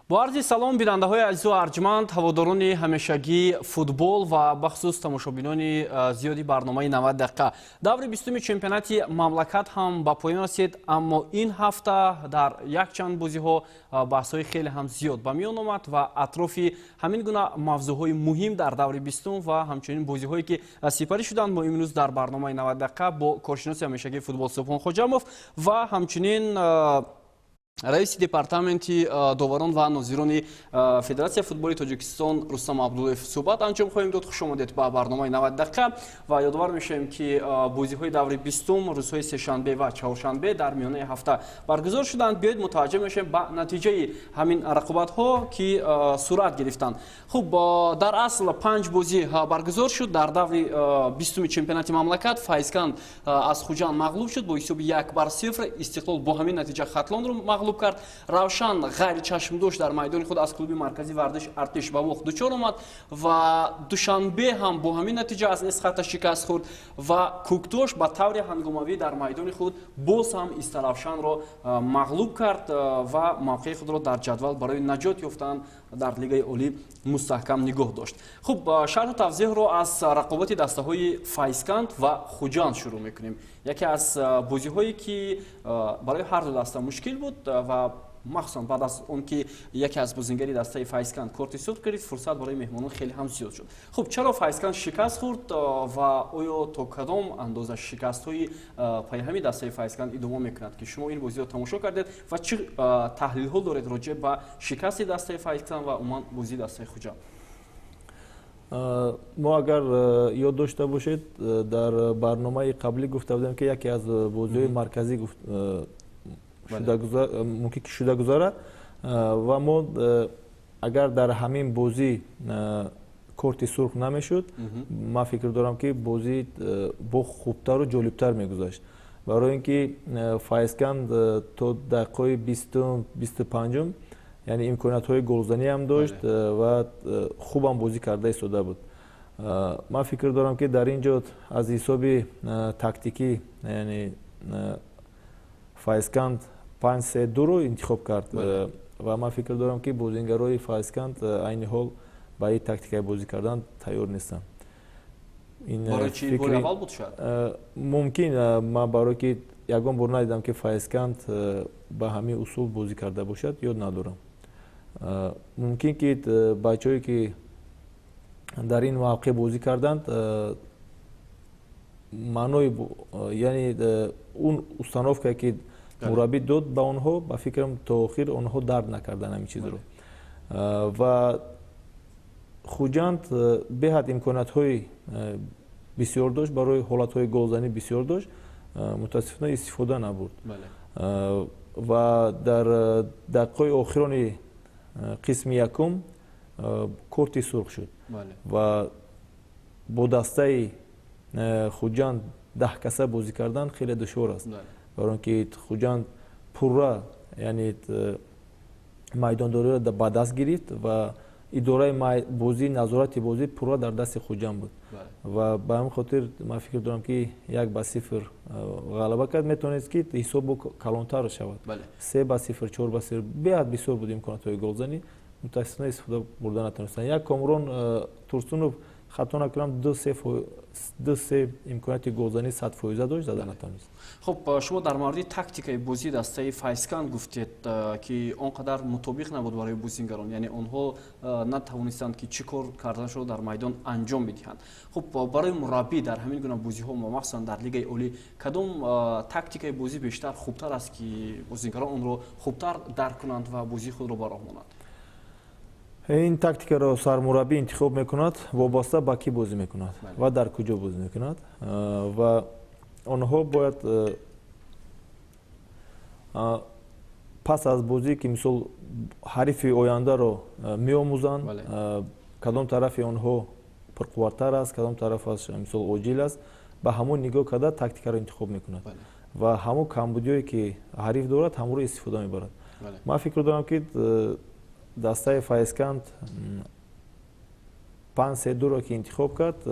با عرض سلام بیننده‌های عزیز و ارجمند، هواداران همیشگی فوتبال و بخصوص تماشابینان زیادی برنامه 90 دقیقه دور 20 چمپیونات مملکت هم به پایان رسید، اما این هفته در یک چند بازی‌ها بحث‌های خیلی هم زیاد به میان آمد و اطراف همین گونه موضوع‌های مهم در دور 20 و همچنین بازی‌هایی که سپری شدند ما امروز در برنامه 90 دقیقه با کارشناس همیشگی فوتبال سبحان خوجاموف و همچنین رئیس департаменти داوران و ناظران فدراسیون فوتبال تاجیکستان رستم عبداللهیف صحبت انجام خواهیم داد. خوش آمدید به برنامه 90 دقیقه و یادآور میشیم که بازی‌های دور 20 روزهای سه‌شنبه و چهارشنبه در میانه هفته برگزار شدند. بیاید متوجه میشیم به نتیجه همین رقابت‌ها که صورت گرفتند. خب در اصل 5 بازی برگزار شد در دور 20 چمپیونات مملکت. فایزکند از خوجان مغلوب شد با حساب 1-0. استقلال با همین نتیجه خطلان رو مغلوب کرد. روشن غیر چشمدوش در میدان خود از کلوب مرکزی ورزش ارتش به وقت دچار آمد و دوشنبه هم با همین نتیجه از اسخط شکست خورد و کوکتوش با طور هنگاموی در میدان خود باز هم استروشن را مغلوب کرد و موقع خود را در جدول برای نجات یافتن در لیگ عالی مستحکم نگاه داشت. خب شرح و توضیح رو از رقابت دسته های فایزکند و خوجان شروع میکنیم. یکی از بازی هایی که برای هر دو دسته مشکل بود و مخصوصا بعد از اون که یکی از بازیگری دسته فایزکند کارت سود کرد، فرصت برای مهمانان خیلی هم زیاد شد. خب چرا فایزکند شکست خورد و آیا تا کدام اندازه شکست های پای همین دسته فایزکند ادامه میکند که شما این بازی رو تماشا کردید و چه تحلیل ها دارید راجع به شکست دسته فایزکند و عموما بازی دسته خوجان؟ ما اگر یاد داشته باشید در برنامه قبلی گفته بودم که یکی از بازی‌های مرکزی ممکن که شده گذاره و ما اگر در همین بازی کارت سرخ نمیشد ما فکر دارم که بازی با خوبتر و جالبتر میگذشت، برای اینکه فایزکند تا دقیقه 20-25 یعنی امکانات های گلزنی هم داشت و خوبم بازی کرده ایستاده بود. من فکر دارم که در اینجا از حساب تاکتیکی یعنی فایزکند 5-3-2 رو انتخاب کرد و من فکر دارم که بازیگرای فایزکند عین حال با این تاکتیک بازی کردن تیار نیستن. برای چی بار اول بود شاید؟ ممکن من برای که یگان بار ندیدم که فایزکند با همین اصول بازی کرده باشد یاد ندارم. ممکن که بچه‌هایی که در این موقع بازی کردند معنای یعنی اون استانوفکا که مربی داد به اونها با فکرم تا آخر اونها درد نکردن همین چیز رو و خوجند به حد امکانات های بسیار داشت، برای حالت های گلزنی بسیار داشت، متاسفانه استفاده نبود و در دقیقه آخران قسم یکم کارت سرخ شد و با دسته خوجند 10 کسه بازی کردن خیلی دشوار است، برای اینکه خوجند پورا یعنی میدانداری را به دست گرفت و اداره بازی نظارت بازی پورا در دست خوجند بود و به همین خاطر من فکر دارم که 1-0 غلبه کرد، میتونست که حساب کلانتر شود 3-0 4-0 بیاد بسیار بود امکانات های گلزنی، متاسفانه استفاده بردن نتونستن. یک کامرون تورسونوف خطا نکردم 2-3 امکانات گلزنی 100% داشت، زده نتونست. خب شما در مورد تاکتیک بازی دسته فایزکند گفتید که آنقدر مطابق نبود برای بازیگران، یعنی آنها نتوانستند که چی کار کردن شده در میدان انجام بدهند. خب برای مربی در همین گونه بازی ها مخصوصا در لیگ عالی کدام تاکتیک بازی بیشتر خوبتر است که بازیگران اون رو خوبتر درک کنند و بازی خود رو براهمانند؟ این تاکتیک را سرمربی انتخاب میکند وابسته به کی بازی میکند و در کجا بازی میکند و آنها باید پس از بازی که مثل حریف آینده را میآموزند کدام طرف آنها پرقوتر است کدام طرف مثل عاجل است به همون نگاه کرده تاکتیک را انتخاب میکند و همون کمبودیایی که حریف دارد همون را استفاده میبرد. من فکر دارم که دسته فایزکند 5-3-2 را که انتخاب کرد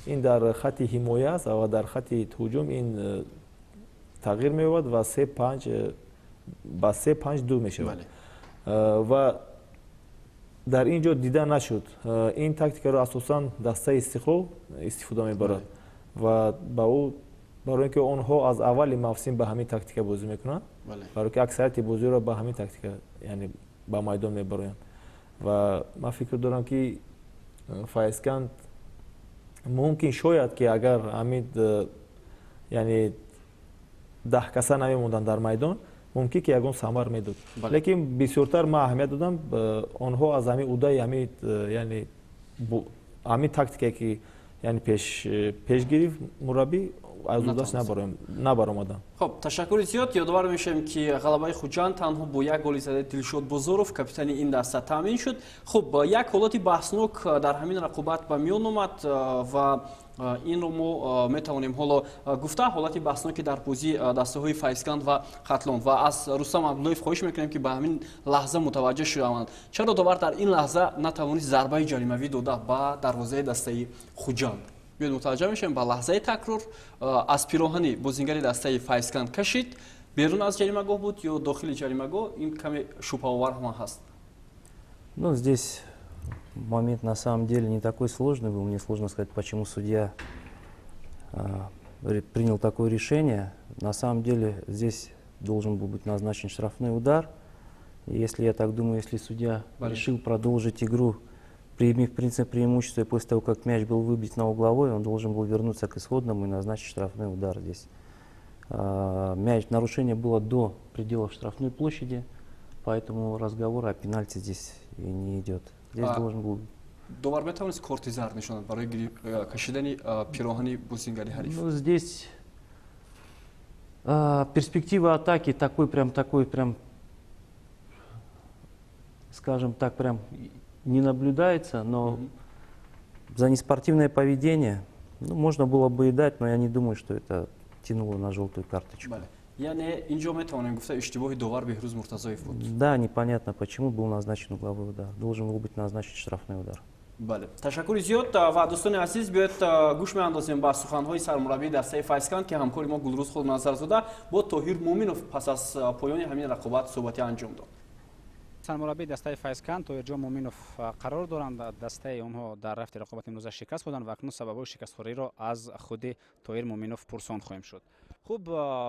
این در خط حمایه است و در خط هجوم این تغییر می‌یابد و 3-5-2 می‌شود و дар ин ҷо дида нашуд. Ин тактикаро асосан дастаи Истиқлол истифода мебарад ва ба ӯ барои ин ки онҳо аз аввали мавсим ба ҳамин тактика бозӣ мекунанд, барои ки аксарияти бозиро ба ҳамин тактика яъне ба майдон мебароянд. Ва ман фикр дорам ки Фаизканд мумкин шояд ки агар ҳамин яъне 10 каса намемонданд дар майдон, мумкин ки ягон самар медод. Лекин бисёртар ман аҳамият додам онҳо аз ҳамин удаи ҳамин яъне ҳамин тактикае ки яъне пеш гирифт мураббӣ аз удаст набаромаданд. Хуб, ташаккури зиёд. Ёдовар мешавем ки ғалабаи Хуҷанд танҳо бо як голи задаи Дилшод Бозоров, капитани ин даста таъмин шуд. Хуб, як ҳолати баҳснок дар ҳамин рақобат ба миён омад ва инро мо метавонем ҳоло гуфта, ҳолати баҳсноки дар бозии дастаҳои Фаизканд ва Хатлон. Ва аз Рустам Абдуллоев хоҳиш мекунем ки ба ҳамин лаҳза мутаваҷҷеҳ шуданд. Чаро давар дар ин лаҳза натавонист зарбаи ҷаримавӣ дода ба дарвозаи дастаи Хуҷанд? Биёд мутаваҷҷеҳ мешавем ба лаҳзаи такрор. Аз пироҳани бозингари дастаи Фаизканд кашид, берун аз ҷаримагоҳ буд ё дохили ҷаримагоҳ? Ин каме шубҳаовар ҳам ҳаст. Ну, здесь момент на самом деле не такой сложный был. Мне сложно сказать, почему судья принял такое решение. На самом деле здесь должен был быть назначен штрафной удар. И если я так думаю, если судья решил продолжить игру, имев принцип преимущества, и после того, как мяч был выбит на угловой, он должен был вернуться к исходному и назначить штрафной удар здесь. Нарушение было до пределов штрафной площади, поэтому разговор о пенальти здесь и не идет. Здесь должен был... Довар метавонист корти зард нишонад барои кашидани пироҳани бозингари ҳариф? Ну, здесь перспектива атаки такой прям, скажем так, прям не наблюдается, но за неспортивное поведение можно было бы и дать, но я не думаю, что это тянуло на желтую карточку. Яъне инҷо метавонем гуфта иштибоҳи довар Беҳрӯз Муртазоев буд. Да, непонятно, почему был назначен угловой удар. Должен был быть назначен штрафной удар. Бале, ташаккури зиёд. Ва дӯстони азиз, биёед гӯш меандозем ба суханҳои сармураббии дастаи Фаизканд ки ҳамкори мо Гулрӯз худ назар дода бо Тоҳир Муъминов пас аз поёни ҳамин рақобат суҳбатӣ анҷом дод. سرمربی دسته فایزکند تویرجا مومینوف قرار دارند. دسته اونها در رفت رقابت امروز شکست بودند و اکنون سبب شکست خوری را از خود تویر مومینوف پرسان خواهیم شد. خوب،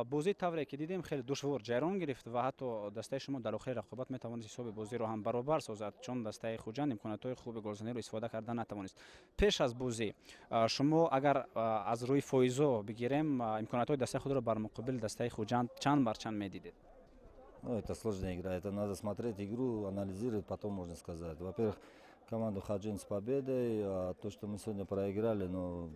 بازی طوری که دیدیم خیلی دشوار جریان گرفت و حتی دسته شما در آخر رقابت میتوانست حساب بازی رو هم برابر سازد، چون دسته خوجند امکانات خوب گلزنی رو استفاده کردن نتوانست. پیش از بازی شما اگر از روی فایزو بگیریم امکانات دسته خود رو بر مقابل دسته خوجند چند بر чанд میدیدید؟ Ну, это сложная игра, это надо смотреть игру, анализировать, потом можно сказать. Во-первых, команду Хаджин с победой, а то, что мы сегодня проиграли, ну,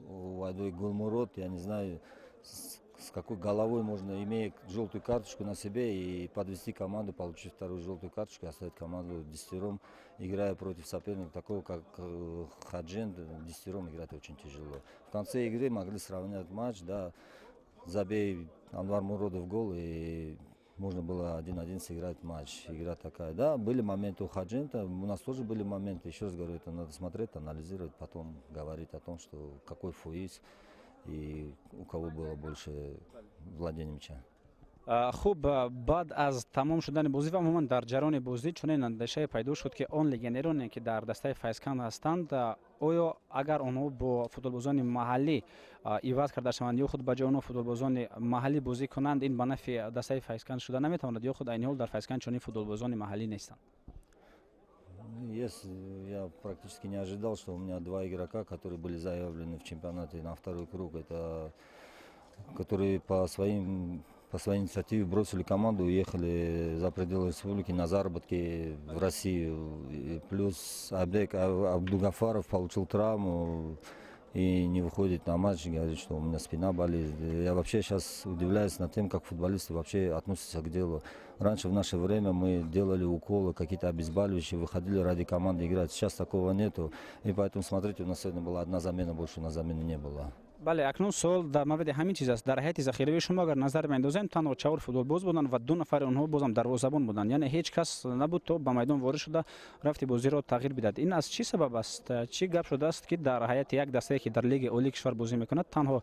Вайдой Гулмурод, я не знаю, с какой головой можно, имея желтую карточку на себе, и подвести команду, получить вторую желтую карточку, и оставить команду десятером, играя против соперника, такого как Хаджин, десятером играть очень тяжело. В конце игры могли сравнять матч, да, забей Анвар Муродов гол, и можно было 1-1 сыграть матч. Игра такая. Да, были моменты у Хаджинта, у нас тоже были моменты. Еще раз говорю, это надо смотреть, анализировать, потом говорить о том, что какой фуиз и у кого было больше владения мяча. خوب، بعد از تمام شدن بازی و عموما در جریان بازی چنین اندیشه پیدا شد که آن لگنرانی که در دسته فایزکند هستند آیا اگر آنها با فوتبالبازان محلی عوض کرده شوند یا خود به جای آنها فوتبالبازان محلی بازی کنند، این به نفع دسته فایزکند شده نمیتواند یا خود عین حال در فایزکند چنین فوتبالبازان محلی نیستند؟ Я практически не ожидал, что у меня два игрока, которые были заявлены в чемпионате на второй круг, это которые по своей инициативе бросили команду, уехали за пределы республики на заработки в Россию. И плюс Абдек Абдугафаров получил травму и не выходит на матч, говорит, что у меня спина болит. Я вообще сейчас удивляюсь над тем, как футболисты вообще относятся к делу. Раньше в наше время мы делали уколы, какие-то обезболивающие, выходили ради команды играть. Сейчас такого нету. И поэтому, смотрите, у нас сегодня была одна замена, больше на замену не было. бале, акнун суол дар мавриди ҳамин чиз аст. Дар ҳайати захиравии шумо агар назар меандозем, танҳо 4 футболбоз буданд ва 2 нафари онҳо бозам дарвозабон буданд. Яъне ҳеҷ кас набуд то ба майдон ворид шуда рафти бозиро тағйир бидад. Ин аз чӣ сабаб аст? Чӣ гап шудааст ки дар ҳайати як дастае ки дар лиги олии кишвар бозӣ мекунад, танҳо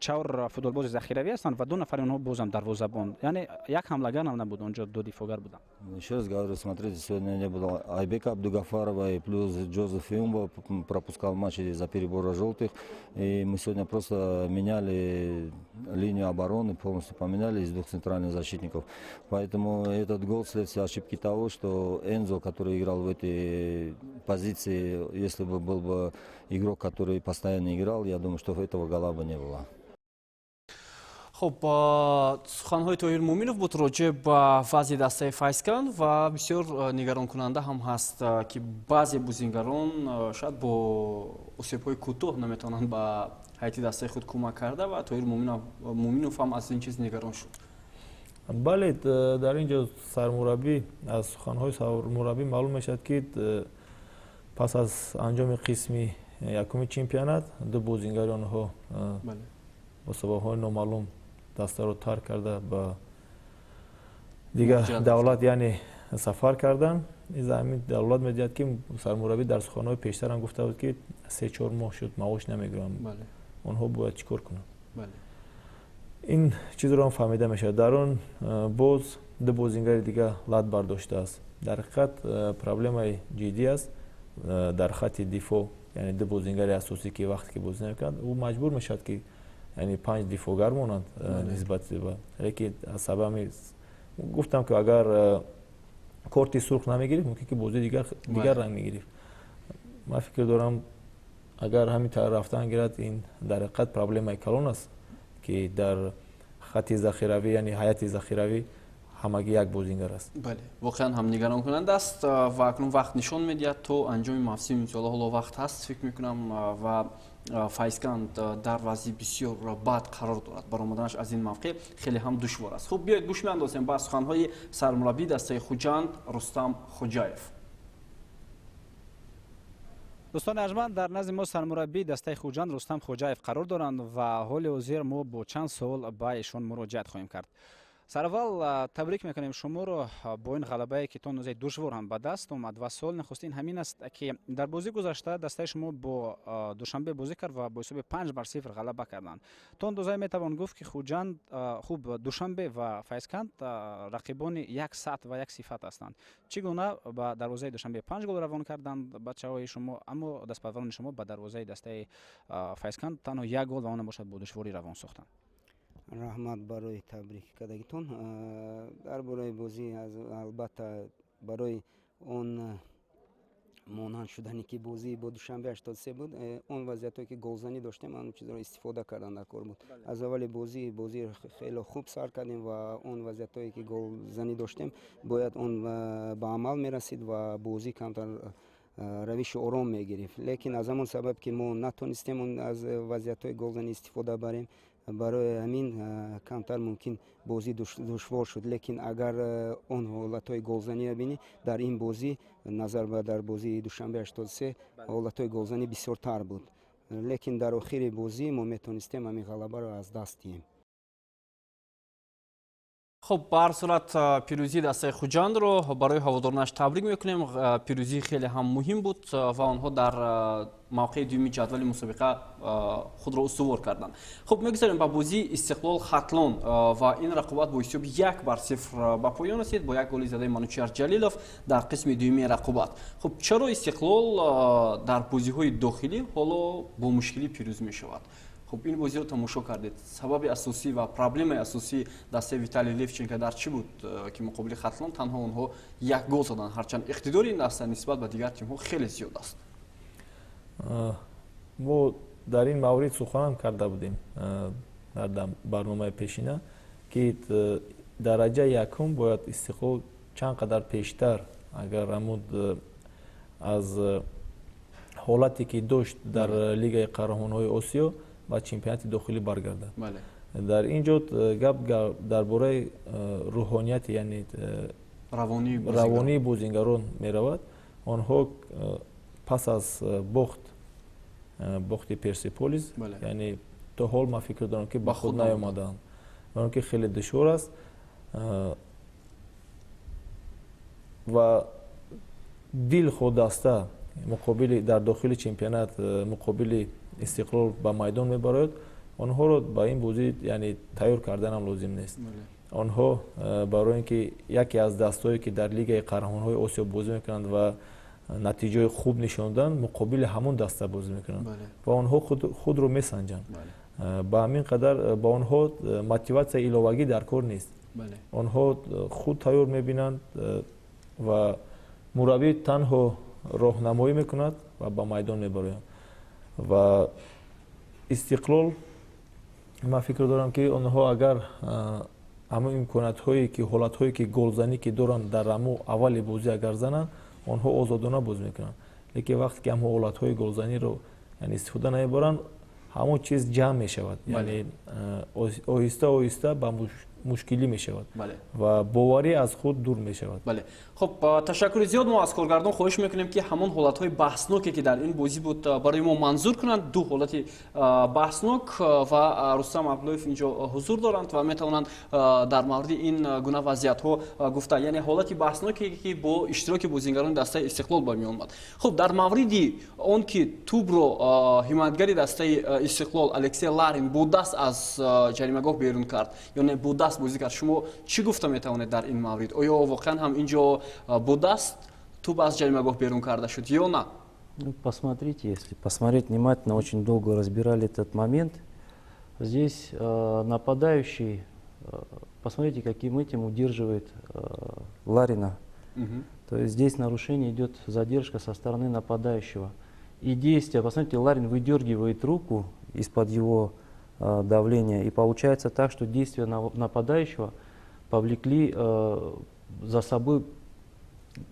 4 футболбози захиравӣ ҳастанд ва 2 нафари онҳо бозам дарвозабон. Яъне як ҳамлагар нам набуд, онҷо 2 дифоъгар буданд. Еще раз говорю, смотрите, сегодня не было Айбека Абдугафарова, и плюс Джозеф Юмбо пропускал матчи за перебора желтых. И мы сегодня просто меняли линию обороны, полностью поменяли из 2 центральных защитников. Поэтому этот гол вследствие ошибки того, что Энзо, который играл в этой позиции, если бы был бы игрок, который постоянно играл, я думаю, что этого гола бы не было. خب سخنهای طاهر مومینов بود راجع به وضع دسته فایسکان و بسیار نگران کننده هم هست که بعضی بازیگران شاید با اسیب‌های کوتاه نمیتونن به هیئت دسته خود کمک کرده و طاهر مومینов هم از این چیز نگران شد. بله، در اینجا سرمربی از سخنهای سرمربی معلوم میشد که پس از انجام قسمی یکم چمپیونات 2 بازیگر آنها با سبب‌های نامعلوم دسته رو ترک کرده با دیگه دولت یعنی سفر کردن. این زمین دولت می‌دید که سرمربی در سخنهای پیشتر هم گفته بود که 3-4 ماه شد معاش نمیگیرن. اونها باید چیکار کنن؟ این چیز رو هم فهمیده میشه. در اون باز 2 بازیگر دیگه لات برداشته است. در حقیقت پرابلم جدی است در خط دفاع، یعنی 2 بازیگر اساسی که وقتی که بازی نمی‌کرد او مجبور میشد که یعنی 5 دفاعگر مونند نسبت به، لیکن سبب گفتم که اگر کارت سرخ نمیگیرید ممکن که بازی دیگر رنگ میگیرید. من فکر دارم اگر همین طرف رفتن گیرد این در حقیقت پرابلم کلان است که در خط ذخیروی یعنی هیئت ذخیروی همگی یک بازیگر است. بله، واقعا هم نگران کننده است و اکنون وقت نشان میدهد تو انجام موسم ان شاء الله حالا وقت هست فکر میکنم و فایسکان در وضعیت بسیار بد قرار دارد. برآمدنش از این موقع خیلی هم دشوار است. خب بیایید گوش میاندازیم به سخنهای سرمربی دسته خوجند رستم خوجایف. دوستان ارجمند، در نزد ما سرمربی دسته خوجند رستم خوجایف قرار دارند و حال حاضر ما با چند سوال به ایشان مراجعت خواهیم کرد. سرول تبریک میکنیم شما رو با این غلبه که تون روزی دشوار هم به دست اومد و سوال نخستین همین است که در بازی گذشته دسته شما با دوشنبه بازی کرد و با حساب 5-0 غلبه کردند. تون دوزای میتوان گفت که خوجند خوب دوشنبه و فایسکند رقیبان یک سطح و یک صفت هستند. چگونه با دروازه دوشنبه 5 گل روان کردند بچه‌های شما، اما دستاوردان شما با دروازه دسته فایسکند تنها 1 گل و اون باشد با دشواری روان ساختند. раҳмат барои табрик кардагитон. дар бораи бозӣ албатта барои он монанд шудане ки бозии бо душанбе 83 буд, он вазъиятое ки голзанӣ доштем ан чизро истифода кардан дар кор буд. аз аввали бозӣ хеле хуб сар кардем ва он вазъиятое ки голзанӣ доштем бояд он ба амал мерасид ва бозӣ камтар равиши ором мегирифт. лекин аз ҳамон сабаб ки мо натонистем аз вазъиятҳои голзанӣ истифода барем, барои ҳамин камтар мумкин бозӣ душвор шуд. лекин агар он ҳолатҳои голзаниро бинӣ дар ин бозӣ назар ба дар бозии душанбе 83 ҳолатҳои голзанӣ бисёртар буд. лекин дар охири бозӣ мо метонистем ҳамин ғалабаро аз даст диҳем. خب به هر صورت پیروزی دسته خوجند رو برای هوادارانش تبریک میکنیم. پیروزی خیلی هم مهم بود و آنها در موقع دومی جدول مسابقه خود را استوار کردند. خب میگذاریم به بازی استقلال ختلان و این رقابت با حساب 1-0 به پایان رسید با یک گل زده منوچهر جلیلوف در قسم دومی رقابت. خب چرا استقلال در بازی های داخلی حالا با مشکلی پیروز می شود؟ خب این بازی رو تماشا کردید. سبب اساسی و پرابلم اساسی دسته ویتالی لیفچنکو در چی بود که مقابل ختلان تنها اونها 1 گل زدن، هرچند اقتدار این دسته نسبت به دیگر تیم ها خیلی زیاد است. ما در این مورد سخن هم کرده بودیم در برنامه پیشینه که درجه یکم باید استقلال چند قدر پیشتر اگر عمود از حالتی که داشت در لیگ قهرمانان آسیا و چمپیونات داخلی برگرده. در اینجا گپ درباره روحانیت یعنی روانی بازیگران میرود. آنها پس از باخت پرسپولیس یعنی то ҳол ман фикр дорам ки ба худ худ наёмадаанд барои ки хеле душвор аст ва дил ходаста муқобили дар дохили чемпионат муқобили Истиқлол ба майдон мебарояд, онҳоро ба ин бозӣ яъне тайёр карданам лозим нест. онҳо барои ин ки яке аз дастҳое ки дар Лигаи Қаҳрамонҳои Осиё бозӣ мекунанд ва натиҷаи хуб нишонданд, муқобили ҳамон даста бозӣ мекунанд ва онҳо худро месанҷанд. Ба ҳамин қадар ба онҳо мотиватсияи иловагӣ дар кор нест. онҳо худ тайёр мебинанд ва мураббӣ танҳо роҳнамоӣ мекунад ва ба майдон мебароянд. ва Истиқлол ман фикр дорам ки онҳо агар ҳамон имкониятҳое ки ҳолатҳое ки голзанӣ ки доранд дар ҳамон аввали бозӣ агар зананд, онҳо озодона бозӣ мекунанд. лекин вақте ки ҳамон ҳолатҳои голзаниро истифода намебаранд, ҳамон чиз ҷамъ мешавад, яъне оҳиста оҳиста ба мушкилӣ мешавад ва боварӣ аз худ дур мешавад. бале хуб ташаккури зиёд мо аз коргардон хоҳиш мекунем ки ҳамон ҳолатҳои баҳсноке ки дар ин бозӣ буд барои мо манзур кунанд. Ду ҳолати баҳснок ва Рустам Абдуллоев инҷо ҳузур доранд ва метавонанд дар мавриди ин гуна вазъиятҳо гуфта, яъне ҳолати баҳсноке ки бо иштироки бозингарони дастаи Истиқлол ба миён омад. Хуб дар мавриди он ки тӯбро ҳимоятгари дастаи Истиқлол Алексей Ларин бо даст аз ҷаримагоҳ берун кард, ёне бо даст бозӣ кард, шумо чӣ гуфта метавонед дар ин маврид? Оё воқеан ҳам инҷо бо даст тӯб аз ҷаримагоҳ берун карда шуд ё на? Ну, посмотрите, если посмотреть внимательно, очень долго разбирали этот момент. Здесь нападающий, посмотрите, каким этим удерживает Ларина. То есть здесь нарушение идет, задержка со стороны нападающего. И действие, посмотрите, Ларин выдергивает руку из-под его давления, и получается так, что действия нападающего повлекли за собой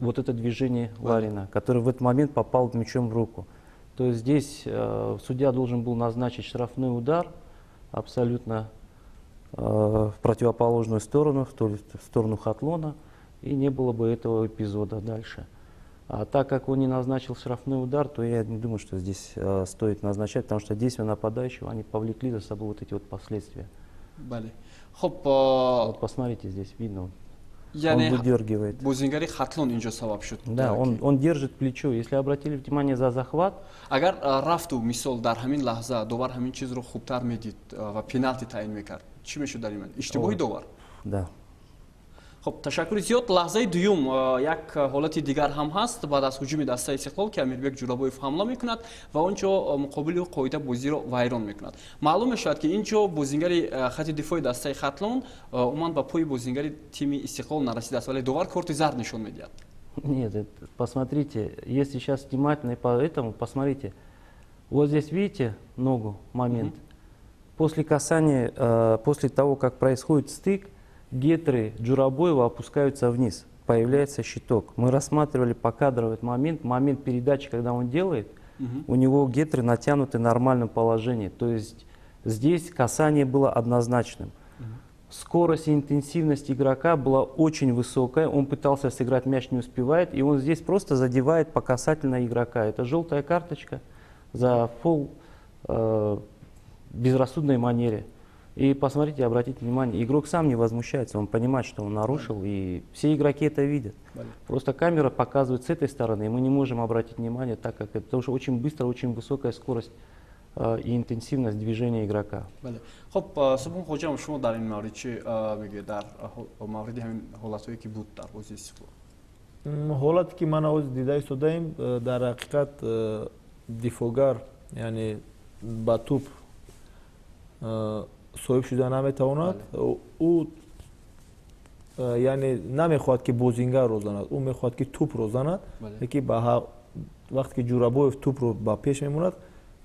вот это движение Ларина, который в этот момент попал мячом в руку. То есть здесь судья должен был назначить штрафной удар абсолютно в противоположную сторону, в сторону Хатлона, и не было бы этого эпизода дальше. А так как он не назначил штрафной удар, то я не думаю, что здесь стоит назначать, потому что действия нападающего, они повлекли за собой вот эти вот последствия. Вот посмотрите, здесь видно. Он выдергивает. Бозингари Хатлон инҷо сабаб шуд. Да, он держит плечо. Если обратили внимание за захват. Агар рафту мисол дар ҳамин лаҳза довар ҳамин чизро хубтар медид ва пеналти таъин мекард, чӣ мешуд дар ин момент? Иштибоҳи довар? Да. Хуб, ташаккури зиёд. Лаҳзаи дуюм як ҳолати дигар ҳам ҳаст. Баъд аз ҳуҷуми дастаи Истиқлол ки Амирбек Ҷӯлабоев ҳамла мекунад ва онҷо муқобили қоида бозиро вайрон мекунад. Маълум мешавад ки инҷо бозингари хати дифои дастаи Хатлон умуман ба пои бозингари тими Истиқлол нарасидааст, вале довар корти зард нишон медиҳад. Нет, посмотрите, если сейчас внимательно поэтому посмотрите, вот здесь видите ногу, момент. После касания, после того, как происходит стык, гетры Джурабоева опускаются вниз, появляется щиток. Мы рассматривали покадрово этот момент передачи, когда он делает, у него гетры натянуты в нормальном положении. То есть здесь касание было однозначным. Скорость и интенсивность игрока была очень высокая, он пытался сыграть мяч, не успевает, и он здесь просто задевает по касательной игрока. Это желтая карточка за фол в безрассудной манере. И посмотрите, обратите внимание, игрок сам не возмущается, он понимает, что он нарушил, и все игроки это видят. Просто камера показывает с этой стороны, и мы не можем обратить внимание, так как это, потому что очень быстро, очень высокая скорость и интенсивность движения игрока. Хуб, Субҳон хоҷам, шумо дар ин маврид чӣ мегӯед, дар мавриди ҳамин ҳолатҳое ки буд дар бозии Истиқлол? ҳолате ки ман оз дида истодаем, дар ҳақиқат дифогар, яъне ба тӯб соҳиб шуда наметавонад, ӯ яъне намехоҳад ки бозингарро занад, ӯ мехоҳад ки тӯбро занад, лекин вақте ки Ҷурабоев тӯбро ба пеш мемонад,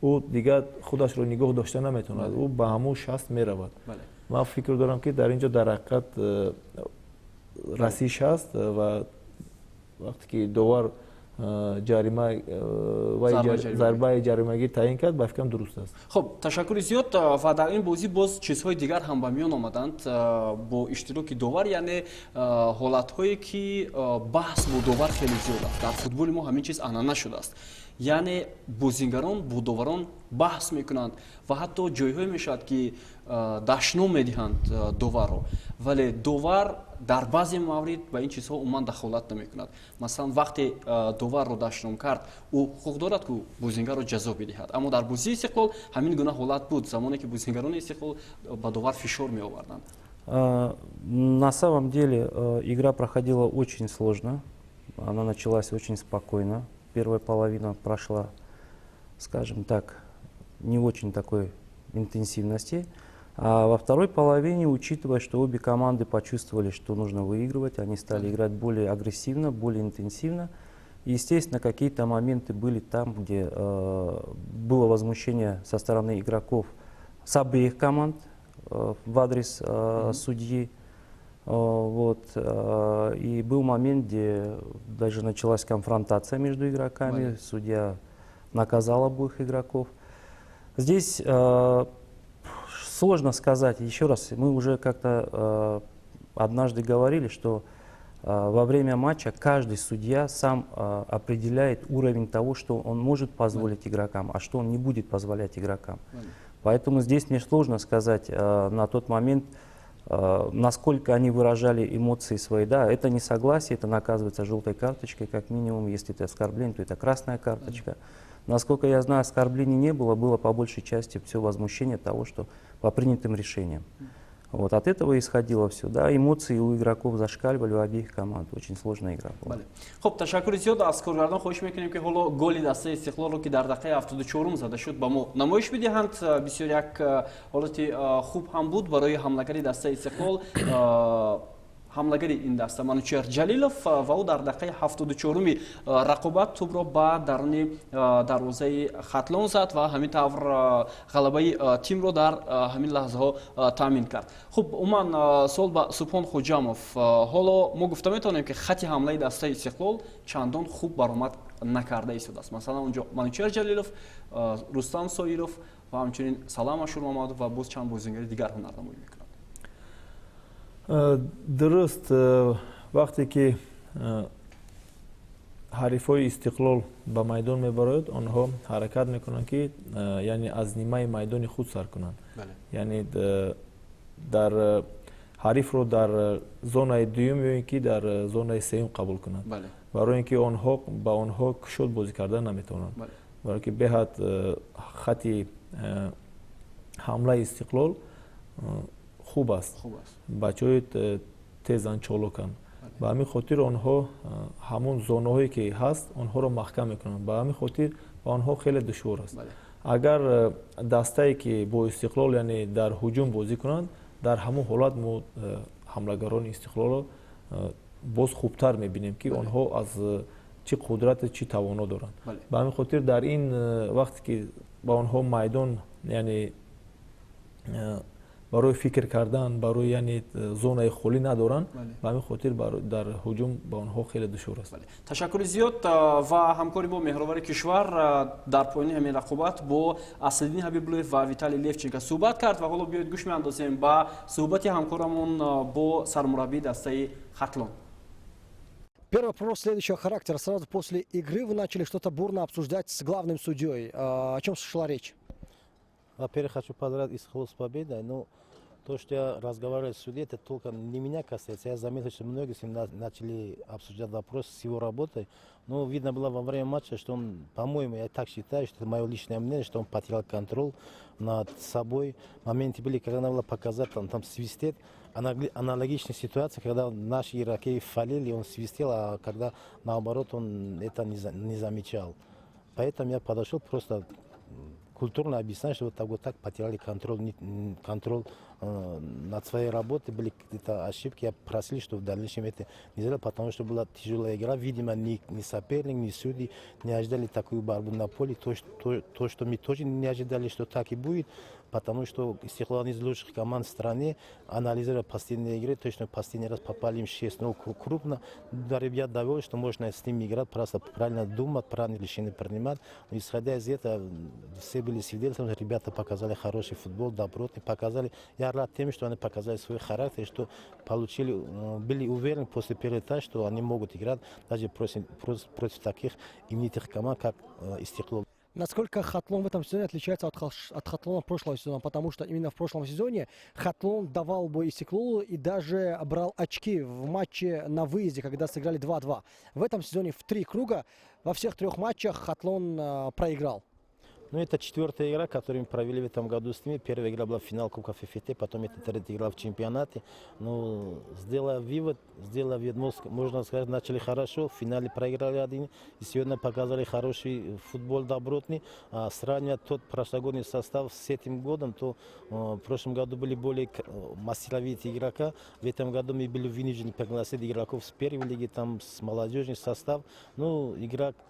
ӯ дигар худашро нигоҳ дошта наметавонад, ӯ ба ҳамон шаст меравад. Ман фикр дорам ки дар инҷо дар ҳақиқат расиш аст ва вақте ки довар зарбаи ҷаримагӣ таъин кард, ба фикрам дуруст аст. Хуб, ташаккури зиёд. Ва дар ин бозӣ боз чизҳои дигар ҳам ба миён омаданд бо иштироки довар, яъне ҳолатҳое ки баҳс бо довар хеле зиёд аст. Дар футболи мо ҳамин чиз анъана шудааст. яъне бозингарон бо доварон баҳс мекунанд ва ҳатто ҷойҳое мешавад ки дашном медиҳанд доварро, вале довар дар баъзе маврид ба ин чизҳо умуман дахолат намекунад. Масалан, вақте доварро дашном кард, ӯ ҳуқуқ дорад ки бозингарро ҷазо бидиҳад. Аммо дар бозии Истиқлол ҳамин гуна ҳолат буд, замоне ки бозингарони Истиқлол ба довар фишор меоварданд. На самом деле игра проходила очень сложно. Она началась очень спокойно. Первая половина прошла, скажем так, не очень такой интенсивности. А во второй половине, учитывая, что обе команды почувствовали, что нужно выигрывать, они стали играть более агрессивно, более интенсивно. И, естественно, какие-то моменты были там, где было возмущение со стороны игроков с обеих команд в адрес судьи. Вот. И был момент, где даже началась конфронтация между игроками. Судья наказал обоих игроков. Здесь сложно сказать. Еще раз, мы уже как-то однажды говорили, что во время матча каждый судья сам определяет уровень того, что он может позволить игрокам, а что он не будет позволять игрокам. Поэтому здесь мне сложно сказать на тот момент, насколько они выражали эмоции свои. Да, это несогласие, это наказывается желтой карточкой, как минимум. Если это оскорбление, то это красная карточка. Насколько я знаю, оскорблений не было, было по большей части все возмущение того, что по принятым решениям. Вот, от этого исходило все. Да, эмоции у игроков зашкаливали у обеих команд. Очень сложная игра была. Хоб, ташаккури зиёд аз коргардон хоҳиш мекунем ки ҳоло голи дастаи Истиқлолро ки дар дақиқаи 74 зада шуд ба мо намоиш бидиҳанд. Бисёр як ҳолати хуб ҳам буд барои ҳамлагари дастаи Истиқлол. ҳамлагари ин даста Манучер Ҷалилов ва ӯ дар дақиқаи 74-уми рақобат тӯбро ба даруни дарвозаи Хатлон зад ва ҳамин тавр ғалабаи тимро дар ҳамин лаҳзаҳо таъмин кард. Хуб, умуман суол ба Субҳон Хоҷамов. Ҳоло мо гуфта метавонем ки хати ҳамлаи дастаи Истиқлол чандон хуб баромад накарда истодааст. Масалан, онҷо Манучер Ҷалилов, Рустам Соиров ва ҳамчунин Салам Ашурмамадов ва боз чанд бозингари дигар ҳунарнамоӣ мекунанд. дуруст, вақте ки ҳарифҳои Истиқлол ба майдон мебарояд, онҳо ҳаракат мекунанд ки яъне аз нимаи майдони худ сар кунанд. Яъне дар ҳарифро дар зонаи дуюм ё ин ки дар зонаи сеюм қабул кунанд. Барои ин ки онҳо ба онҳо кушод бозӣ кардан наметавонанд. Барои ки беҳад хати ҳамлаи Истиқлол хуб аст. Бачаҳои тезан, чолоканд. Ба ҳамин хотир онҳо ҳамон зонаҳое ки ҳаст, онҳоро маҳкам мекунанд. Ба ҳамин хотир ба онҳо хеле душвор аст. Агар дастае ки бо Истиқлол яъне дар ҳуҷум бозӣ кунанд, дар ҳамон ҳолат мо ҳамлагарони Истиқлолро боз хубтар мебинем ки онҳо аз чӣ қудрате, чӣ тавоно доранд. Ба ҳамин хотир дар ин вақте ки ба онҳо майдон яъне барои фикр кардан, барои яъне зонаи холӣ надоранд, ба ҳамин хотир дар ҳуҷум ба онҳо хеле душвор аст. Ташаккури зиёд ва ҳамкори бо меҳровари кишвар дар поёни ҳамин рақобат бо Асаддин Ҳабибуллоев ва Виталий Левченко суҳбат кард ва ҳоло биёед гӯш меандозем ба суҳбати ҳамкорамон бо сармураббии дастаи Хатлон. Первый вопрос следующего характера. Сразу после игры вы начали что-то бурно обсуждать с главным судьей. О чем шла речь? Во-первых, хочу поздравить Истиқлол с победой. Но то, что я разговаривал с судьей, это только не меня касается. Я заметил, что многие с ним начали обсуждать вопрос с его работой. Но видно было во время матча, что он, по-моему, я так считаю, что это мое личное мнение, что он потерял контроль над собой. Моменты были, когда надо было показать, там свистит. Аналогичная ситуация, когда наши игроки фалили, он свистел, а когда наоборот он это не замечал. Поэтому я подошел просто культурно объяснять, что вот так потеряли контроль над своей работой, были какие-то ошибки. Я просил, что в дальнейшем это не сделали, потому что была тяжелая игра. Видимо, ни соперник, ни судьи не ожидали такую борьбу на поле. То, что мы тоже не ожидали, что так и будет, потому что Истиқлол одна из лучших команд в стране. Анализируя последние игры, точно последний раз попали им 6-0 крупно. Да, ребят довольны, что можно с ними играть, просто правильно думать, правильные решения принимать. Но исходя из этого, все были свидетелями, ребята показали хороший футбол, добротный, показали. Я рад тем, что они показали свой характер, что получили, были уверены после первого этапа, что они могут играть даже против таких именитых команд, как Истеклол. Насколько Хатлон в этом сезоне отличается от Хатлона прошлого сезона? Потому что именно в прошлом сезоне Хатлон давал бой Истеклолу и даже брал очки в матче на выезде, когда сыграли 2-2. В этом сезоне в 3 круга во всех 3 матчах Хатлон проиграл. Ну, это 4-я игра, которую мы провели в этом году с ними. Первая игра была финал Кубка ФФТ, потом это 3-я игра в чемпионате. Ну, сделав вывод, можно сказать, начали хорошо. В финале проиграли 1, и сегодня показали хороший футбол, добротный. Сравнивая тот прошлогодний состав с этим годом, то в прошлом году были более мастеровитые игроки. В этом году мы были вынуждены пригласить игроков с первой лиги, там с молодежный состав. Ну,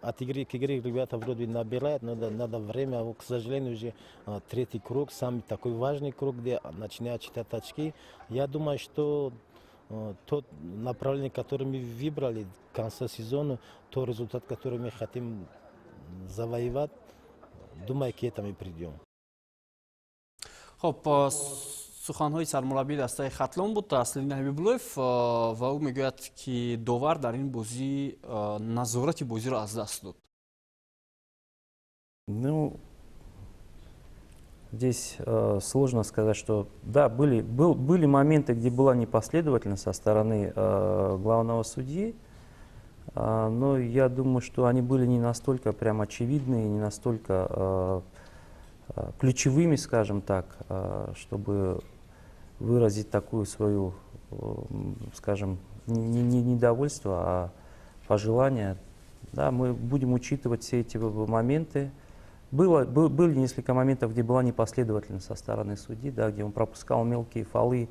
от игры к игре ребята вроде набирают, надо время. А, к сожалению, уже 3-й круг, самый такой важный круг, где начинают считать очки. Я думаю, что тот направление, которое мы выбрали к концу сезона, тот результат, который мы хотим завоевать, думаю, к этому и придем. خب سخن‌های سرمربی دسته خطلان بود تسلیم حبیب‌الله و او میگوید که داور در این بازی نظارت بازی را از دست داد. Ну, здесь сложно сказать, что да, были моменты, где была непоследовательность со стороны главного судьи, но я думаю, что они были не настолько прям очевидные, не настолько ключевыми, скажем так, чтобы выразить такую свою, скажем, не недовольство, а пожелание. Да, мы будем учитывать все эти моменты. Были несколько моментов, где была непоследовательность со стороны судьи, да, где он пропускал мелкие фолы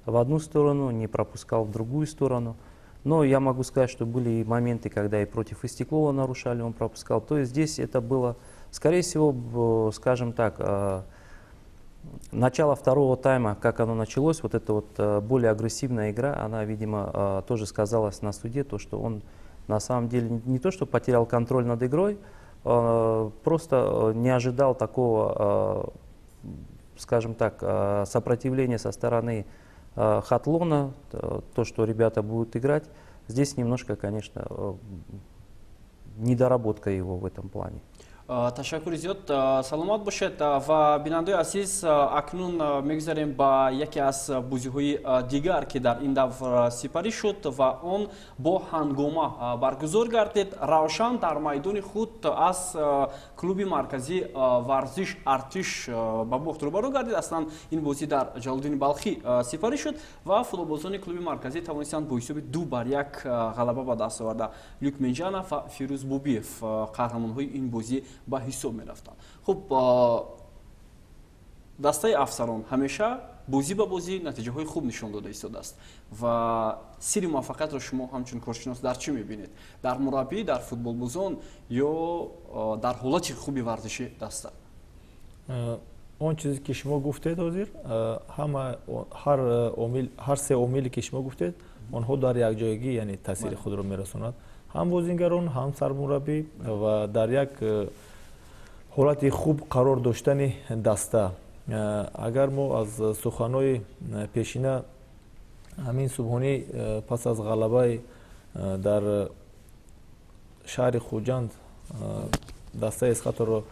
в одну сторону, не пропускал в другую сторону. Но я могу сказать, что были и моменты, когда и против Истеклола нарушали, он пропускал. То есть здесь это было, скорее всего, скажем так, начало второго тайма, как оно началось, вот эта вот более агрессивная игра, она, видимо, тоже сказалась на суде, то, что он на самом деле не то, что потерял контроль над игрой, просто не ожидал такого, скажем так, сопротивления со стороны Хатлона, то, что ребята будут играть. Здесь немножко, конечно, недоработка его в этом плане. تشکر زیاد سلامت باشد و بیننده عزیز اکنون میگذاریم با یکی از بازی‌های دیگر که در این دور سپری شد و آن با هنگامه برگزار گردید. روشن در میدان خود از کلوب مرکزی ورزش ارتش با بخت روبرو گردید. اصلا این بازی در جلال‌الدین بلخی سپری شد و فوتبالبازان کلوب مرکزی توانستند با حساب 2-1 غلبه به دست آورده. لوک منجانов و فیروز بوبیف قهرمان‌های این بازی با حساب می‌رفتند. خب دسته افسران همیشه بازی به بازی نتیجه‌های خوب نشان داده ایستاده است و سر موفقیت را شما همچون کارشناس در چی می‌بینید؟ در مربی، در فوتبالبازان یا در حالت خوبی ورزشی دسته؟ اون چیزی که شما گفتید حاضر هر سه عاملی که شما گفتید آنها در یک جایگی یعنی تاثیر خود را می‌رساند. هم بازیگران هم سرمربی و در یک حالت خوب قرار داشتن دسته. اگر ما از سخن‌های پیشینه همین صبحانه پس از غلبه در شهر خوجند دسته اسقاط را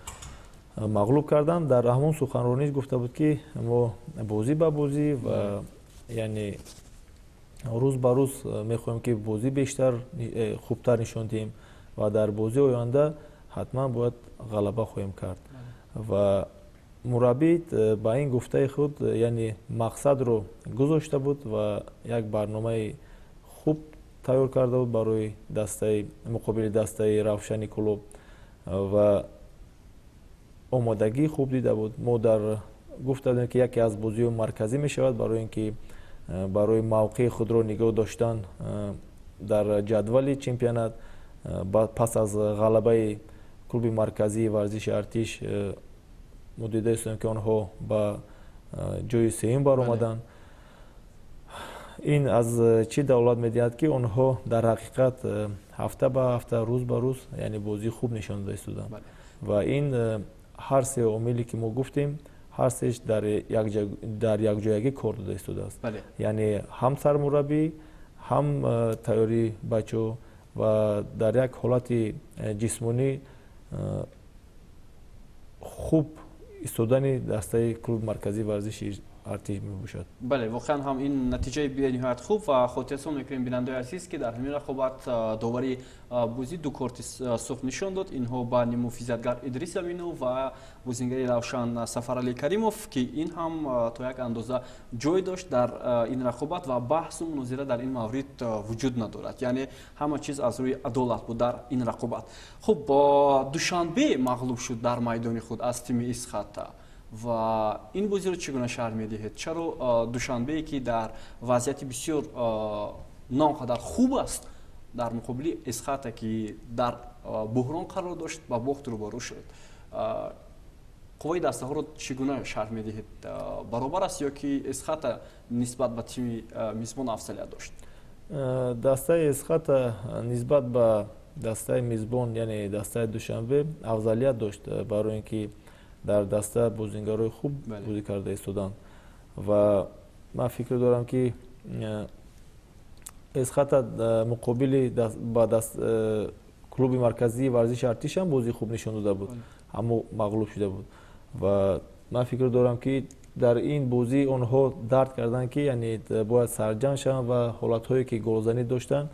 مغلوب کردند، در همون سخنرانی گفته بود که ما بازی به بازی و یعنی روز به روز میخوایم که بازی بیشتر خوبتر نشون دهیم و در بازی آینده حتما باید غلبه خواهیم کرد و مربی با این گفته خود یعنی مقصد رو گذاشته بود و یک برنامه خوب تیار کرده بود برای دسته مقابل دسته روشن کلوب و آمادگی خوب دیده بود. ما در گفته که یکی از بازی مرکزی می شود برای اینکه برای موقع خود را نگاه داشتن در جدول چمپیونات پس از غلبه کلوب مرکزی ورزش ارتش ما دیده استیم که آنها با جای سوم بر آمدند. این از چی دولت می‌دهد که آنها در حقیقت هفته به هفته روز به روز یعنی بازی خوب نشان داده استودند و این ҳар се омиле ки мо гуфтем ҳар сеш дар якҷоягӣ кор дода истодааст. Яъне ҳам сармураббӣ, ҳам тайёрии бачаҳо ва дар як ҳолати ҷисмонӣ хуб истодани дастаи клуби марказии варзиши артиш мебошад. бале воқеан ҳам ин натиҷаи бениҳоят хуб ва хотиррасон мекунем бинандаи азиз ки дар ҳамин рақобат довари бозӣ ду корти сух нишон дод. Инҳо ба муфизатгар Идрис Аминов ва бозингари равшан Сафаралӣ Каримов ки ин ҳам то як андоза ҷой дошт дар ин рақобат ва баҳсу мунозира дар ин маврид вуҷуд надорад. Яъне ҳама чиз аз рӯи адолат буд дар ин рақобат. Хуб Душанбе мағлуб шуд дар майдони худ аз тими Исхата ва ин бозиро чӣ гуна шаҳр медиҳед? Чаро Душанбее ки дар вазъияти бисёр нонқадар хуб аст дар муқобили Исхата ки дар буҳрон қарор дошт ба бохт рӯбарӯ шуд. қувваи дастаҳоро чӣ гуна шаҳр медиҳед? Баробар аст ё ки Исхата нисбат ба тими мизбон афзалият дошт? Дастаи Исхата нисбат ба дастаи мизбон яъне дастаи Душанбе афзалият дошт, барои ин ки дар даста бозингарои хуб бозӣ карда истоданд ва ман фикр дорам ки Исхата муқобили клуби марказии варзиши артиш ҳам бозии хуб нишон дода буд, аммо мағлуб шуда буд ва ман фикр дорам ки дар ин бозӣ онҳо дарк карданд ки яъне бояд сарҷам шаванд ва ҳолатҳое ки голзанӣ доштанд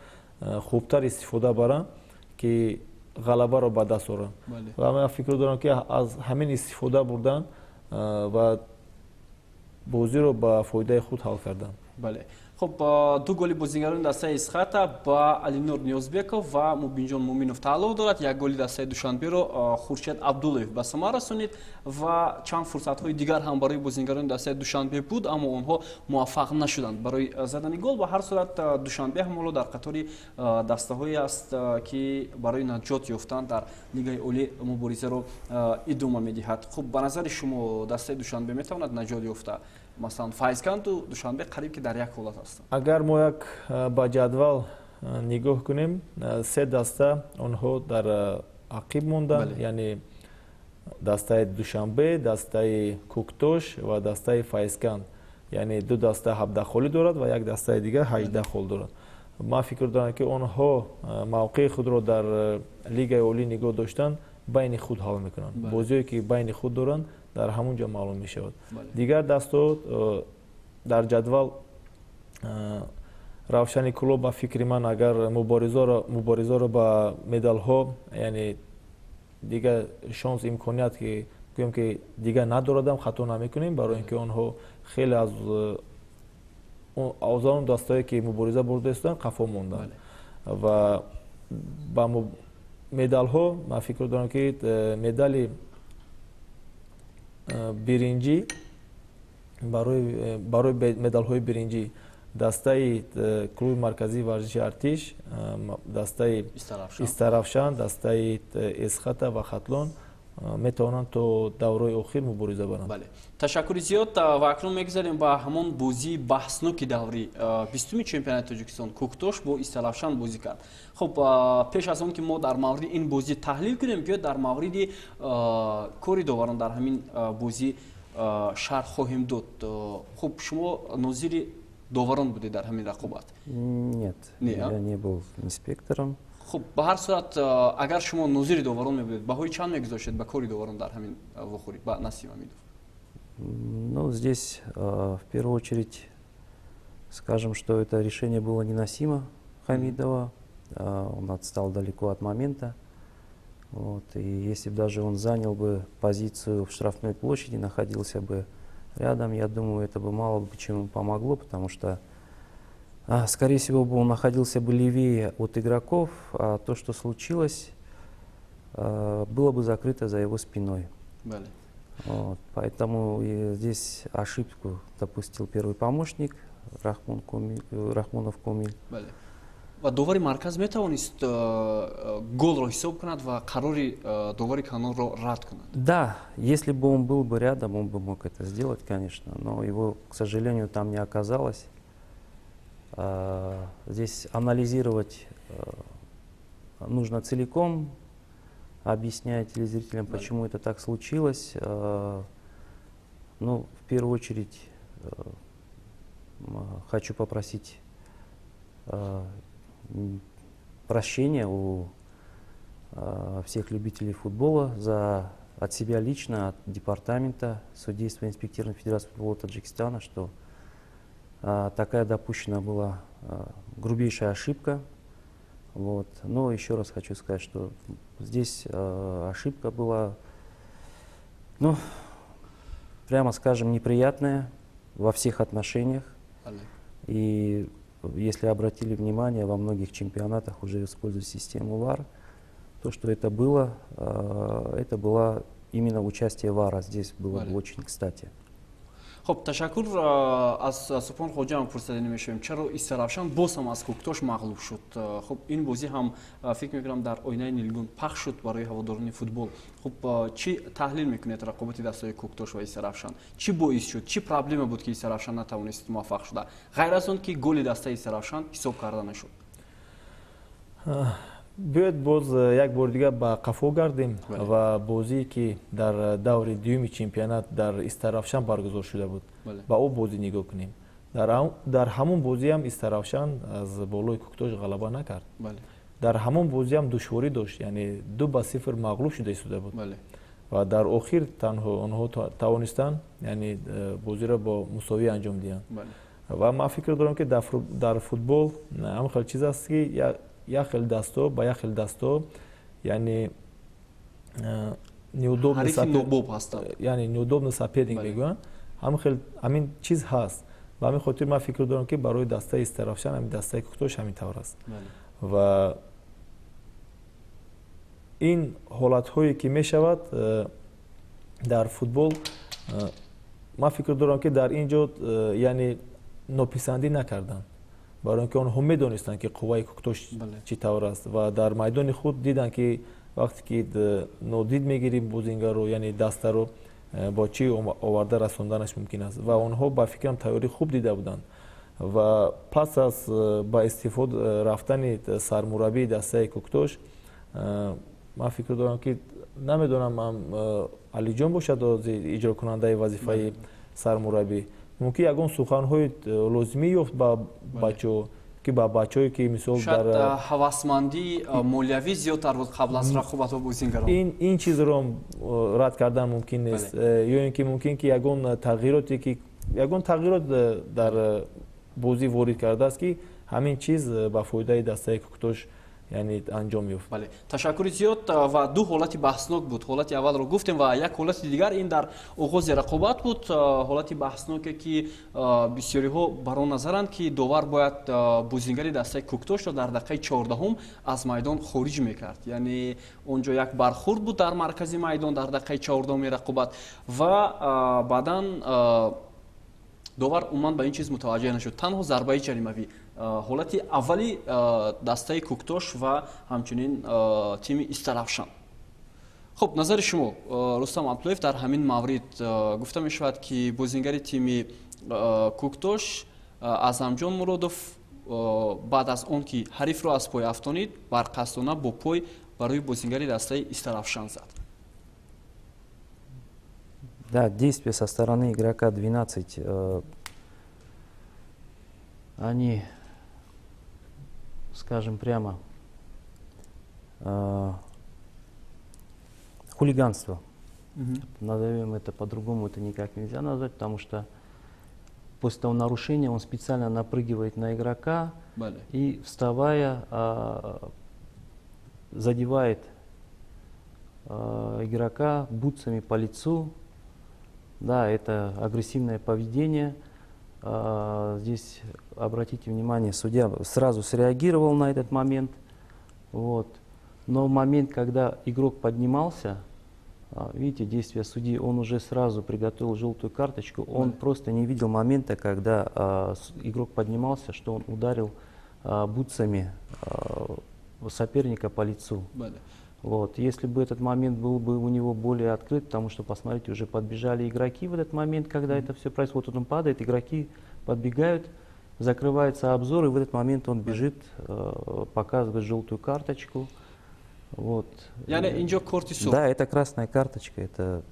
хубтар истифода баранд ки ғалабаро ба даст оранд. Ва ман фикр дорам ки аз ҳамин истифода бурданд ва бозиро ба фоидаи худ ҳал карданд. Бале. Хуб ду голи бозингарони дастаи Исхата ба Алинур Ниёзбеков ва Мубинҷон Муъминов тааллуқ дорад. Як голи дастаи Душанберо Хуршед Абдуллоев ба самар расонид ва чанд фурсатҳои дигар ҳам барои бозингарони дастаи Душанбе буд, аммо онҳо муваффақ нашуданд барои задани гол. Ба ҳар сурат Душанбе ҳам ҳоло дар қатори дастаҳое аст ки барои наҷот ёфтан дар Лигаи Олӣ муборизаро идома медиҳад. Хуб ба назари шумо дастаи Душанбе метавонад наҷот ёфта? Масалан Файзканту Душанбе қариб ки дар як ҳолат ҳастанд. Агар мо як ба ҷадвал нигоҳ кунем, се даста онҳо дар ақиб монданд, яъне дастаи Душанбе, дастаи Куктош ва дастаи Файзкант, яъне ду даста 17 холи дорад ва як дастаи дигар 18 хол дорад. Ман фикр дорам ки онҳо мавқеи худро дар Лигаи Олӣ нигоҳ доштан байни худ ҳал мекунанд. Бозие ки байни худ доранд дар ҳамун ҷо маълум мешавад. Дигар дастҳо дар ҷадвал Равшани Клуб ба фикри ман агар муборизаро ба медалҳо яъне дигар шонс имконият ки гӯем ки дигар надорадам хато намекунем, барои ин ки онҳо хеле аз он дастае ки мубориза бурда истанд қафо монданд ва ба медалҳо ман фикр дорам ки медали биринҷӣ барои медалҳои биринҷӣ дастаи клуби марказии варзиши артиш, дастаи Истаравшан, дастаи Исхата ва Хатлон метавонанд то давраи охир мубориза баранд. Бале. Ташаккури зиёд ва акнун мегзарем ба ҳамон бозии баҳсноки даври 20-уми чемпионати Тоҷикистон. Куктош бо Истаравшан бозӣ кард. Хуб пеш аз он ки мо дар мавриди ин бозӣ таҳлил кунем, биёед дар мавриди кори доварон дар ҳамин бозӣ шарҳ хоҳем дод. Хуб шумо нозири доварон будед дар ҳамин рақобат? Нет, я не был инспектором. Хуб ба ҳар сурат агар шумо нозири доварон мебудед, баҳои чанд мегузоштед ба кори доварон дар ҳамин вохӯрӣ ба Насим Амидов? Ну, здесь в первую очередь скажем, что это решение было не Насима Хамидова. Он отстал далеко от момента. Вот. И если бы даже он занял бы позицию в штрафной площади, находился бы рядом, я думаю, это бы мало бы чему помогло, потому что скорее всего, он находился бы левее от игроков, а то, что случилось, было бы закрыто за его спиной. Вот. Поэтому здесь ошибку допустил первый помощник Рахмонов Комиль. ва довари марказ метавонист голро ҳисоб кунад ва қарори довари канонро рад кунад? Да, если бы он был бы рядом, он бы мог это сделать, конечно, но его, к сожалению, там не оказалось. Здесь анализировать нужно целиком объясняя телезрителям, почему это так случилось. Ну, в первую очередь, хочу попросить прощения у всех любителей футбола от себя лично, от департамента судейства инспектирования Федерации футбола Таджикистана, что такая допущена была грубейшая ошибка. Вот. Но еще раз хочу сказать, что здесь ошибка была, ну, прямо скажем, неприятная во всех отношениях. И если обратили внимание, во многих чемпионатах уже используют систему ВАР. То, что это было именно участие ВАРа. Здесь было бы очень кстати. خب تشکر از سپان خوجه هم پرسیده نمیشویم چرا استرافشان باز هم از کوکتاش مغلوب شد. خب این بازی هم فکر میکنم در آینه نیلگون پخش شد برای هواداران فوتبال. خب چی تحلیل میکنید رقابت دستای کوکتاش و استرافشان؟ چی باعث شد؟ چی پرابلم بود که استرافشان نتوانست موفق شد؟ غیر از اون که گل دستای استرافشان حساب کرده نشد. بیاید باز یک بار دیگه به قفو گردیم و بازی که در دور دوم چمپیونات در استرافشان برگزار شده بود با او بازی نگاه کنیم. در همون بازی هم استرافشان از بالای کوکتاش غلبه نکرد. در همون بازی هم دشواری داشت، یعنی 2-0 مغلوب شده بود. و در آخر تنها آنها توانستند یعنی بازی را با مساوی انجام دهند. و من فکر دارم که در فوتبال هم خیلی چیز است که یک خیلی دستا با یک خیلی دستا یعنی неудобно соперник میگن، همین چیز هست. و همین خاطر من فکر دارم که برای دسته استرافشان همین دسته کوکتاش همین طور است. و این حالت هایی که می شود در فوتبال من فکر دارم که در اینجا یعنی ناپسندی نکردن، برای اینکه آنها میدونستند که قوای کوکتاش چی طور است و در میدان خود دیدن که وقتی که نادید میگیریم بازیگر رو یعنی دسته رو با چی آورده رساندنش ممکن است و آنها با فکرم تیاری خوب دیده بودند. و پس از با استفاده رفتن سرمربی دسته کوکتاش من فکر دارم که نمیدونم علی جان باشد اجرا کننده وظیفه سرمربی، ممکن یگان سخن‌های لازمی یافت با بچه‌ها که با بچه‌ای که مثلا شاید هوسمندی مالیوی زیادتر بود قبل از رقابت با بازیگران. این چیز رو رد کردن ممکن نیست. یا اینکه ممکن که یگان تغییراتی در بازی وارد کرده است که همین چیز با فایده دسته کوکتاش یعنی انجام یافت. بله، تشکر زیاد. و دو حالت بحثناک بود. حالت اول رو گفتیم و یک حالت دیگر این در آغاز رقابت بود. حالت بحثناکی که بسیاری ها بر آن نظرند که داور باید بازیگری دسته کوکتاش را در دقیقه 14 از میدان خارج میکرد. یعنی اونجا یک برخورد بود در مرکز میدان در دقیقه 14 رقابت و بعداً داور عموما به این چیز متوجه نشد. تنها ضربه جریمه‌ای حالت اولی دسته کوکتاش و همچنین تیم استرافشان. خب نظر شما رستم عبداللهیف در همین مورد گفته می شود که بازیگر تیم کوکتاش اعظمجان مرادوف بعد از اون که حریف را از پای افتانید برقصدانه با پای برای بازیگر دسته استرافشان زد. Да, действия со стороны игрока 12, они, скажем прямо, хулиганство. Назовем это по-другому, это никак нельзя назвать, потому что после того нарушения он специально напрыгивает на игрока и, вставая, задевает игрока бутсами по лицу. Да, это агрессивное поведение. Здесь, обратите внимание, судья сразу среагировал на этот момент. Вот. Но в момент, когда игрок поднимался, видите, действия судьи, он уже сразу приготовил желтую карточку. Он просто не видел момента, когда игрок поднимался, что он ударил бутсами соперника по лицу. Вот. Если бы этот момент был бы у него более открыт, потому что, посмотрите, уже подбежали игроки в этот момент, когда это все происходит, вот он падает, игроки подбегают, закрывается обзор, и в этот момент он бежит, показывает желтую карточку. Вот. яъне инҷо корти сур. Да, это красная карточка, это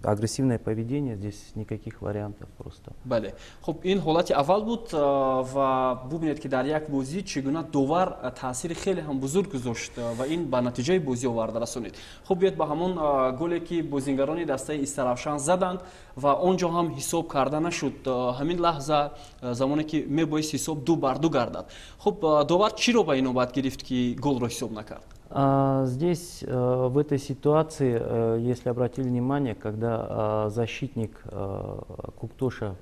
агрессивное поведение, здесь никаких вариантов просто. бале хуб ин ҳолати аввал буд ва бубинед ки дар як бозӣ чӣ гуна довар таъсири хеле ҳам бузург гузошт ва ин ба натиҷаи бозӣ оварда расонид. хуб биёед ба ҳамон голе ки бозингарони дастаи Истаравшан заданд ва он ҷо ҳам ҳисоб карда нашуд. ҳамин лаҳза замоне ки мебоист ҳисоб 2-2 гардад. хуб довар чиро ба инобат гирифт ки голро ҳисоб накард? Здесь, в этой ситуации, если обратили внимание, когда защитник Куктоша,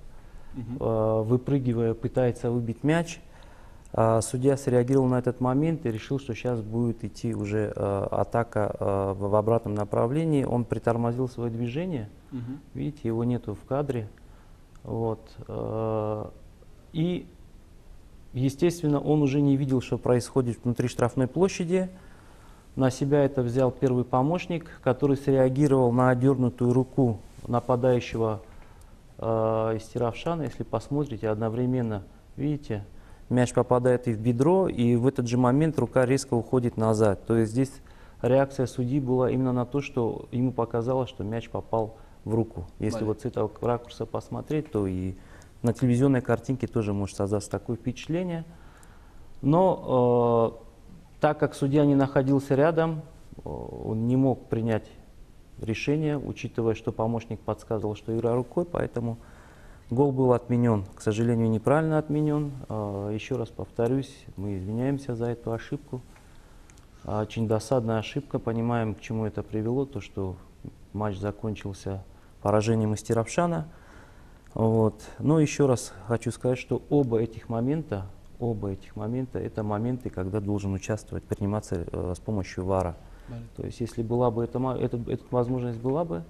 выпрыгивая, пытается выбить мяч, судья среагировал на этот момент и решил, что сейчас будет идти уже атака в обратном направлении. Он притормозил свое движение, видите, его нету в кадре. Вот. И, естественно, он уже не видел, что происходит внутри штрафной площади. На себя это взял первый помощник, который среагировал на отдернутую руку нападающего Истаравшана. Если посмотрите, одновременно, видите, мяч попадает и в бедро, и в этот же момент рука резко уходит назад. То есть здесь реакция судьи была именно на то, что ему показалось, что мяч попал в руку. Если вот с этого ракурса посмотреть, то и на телевизионной картинке тоже может создаться такое впечатление. Но так как судья не находился рядом, он не мог принять решение, учитывая, что помощник подсказывал, что игра рукой, поэтому гол был отменен. К сожалению, неправильно отменен. Еще раз повторюсь, мы извиняемся за эту ошибку. Очень досадная ошибка, понимаем, к чему это привело, то, что матч закончился поражением Истаравшана. Вот. Но еще раз хочу сказать, что оба этих момента это моменты, когда должен участвовать, приниматься с помощью ВАРа. То есть если была бы эта возможность была бы,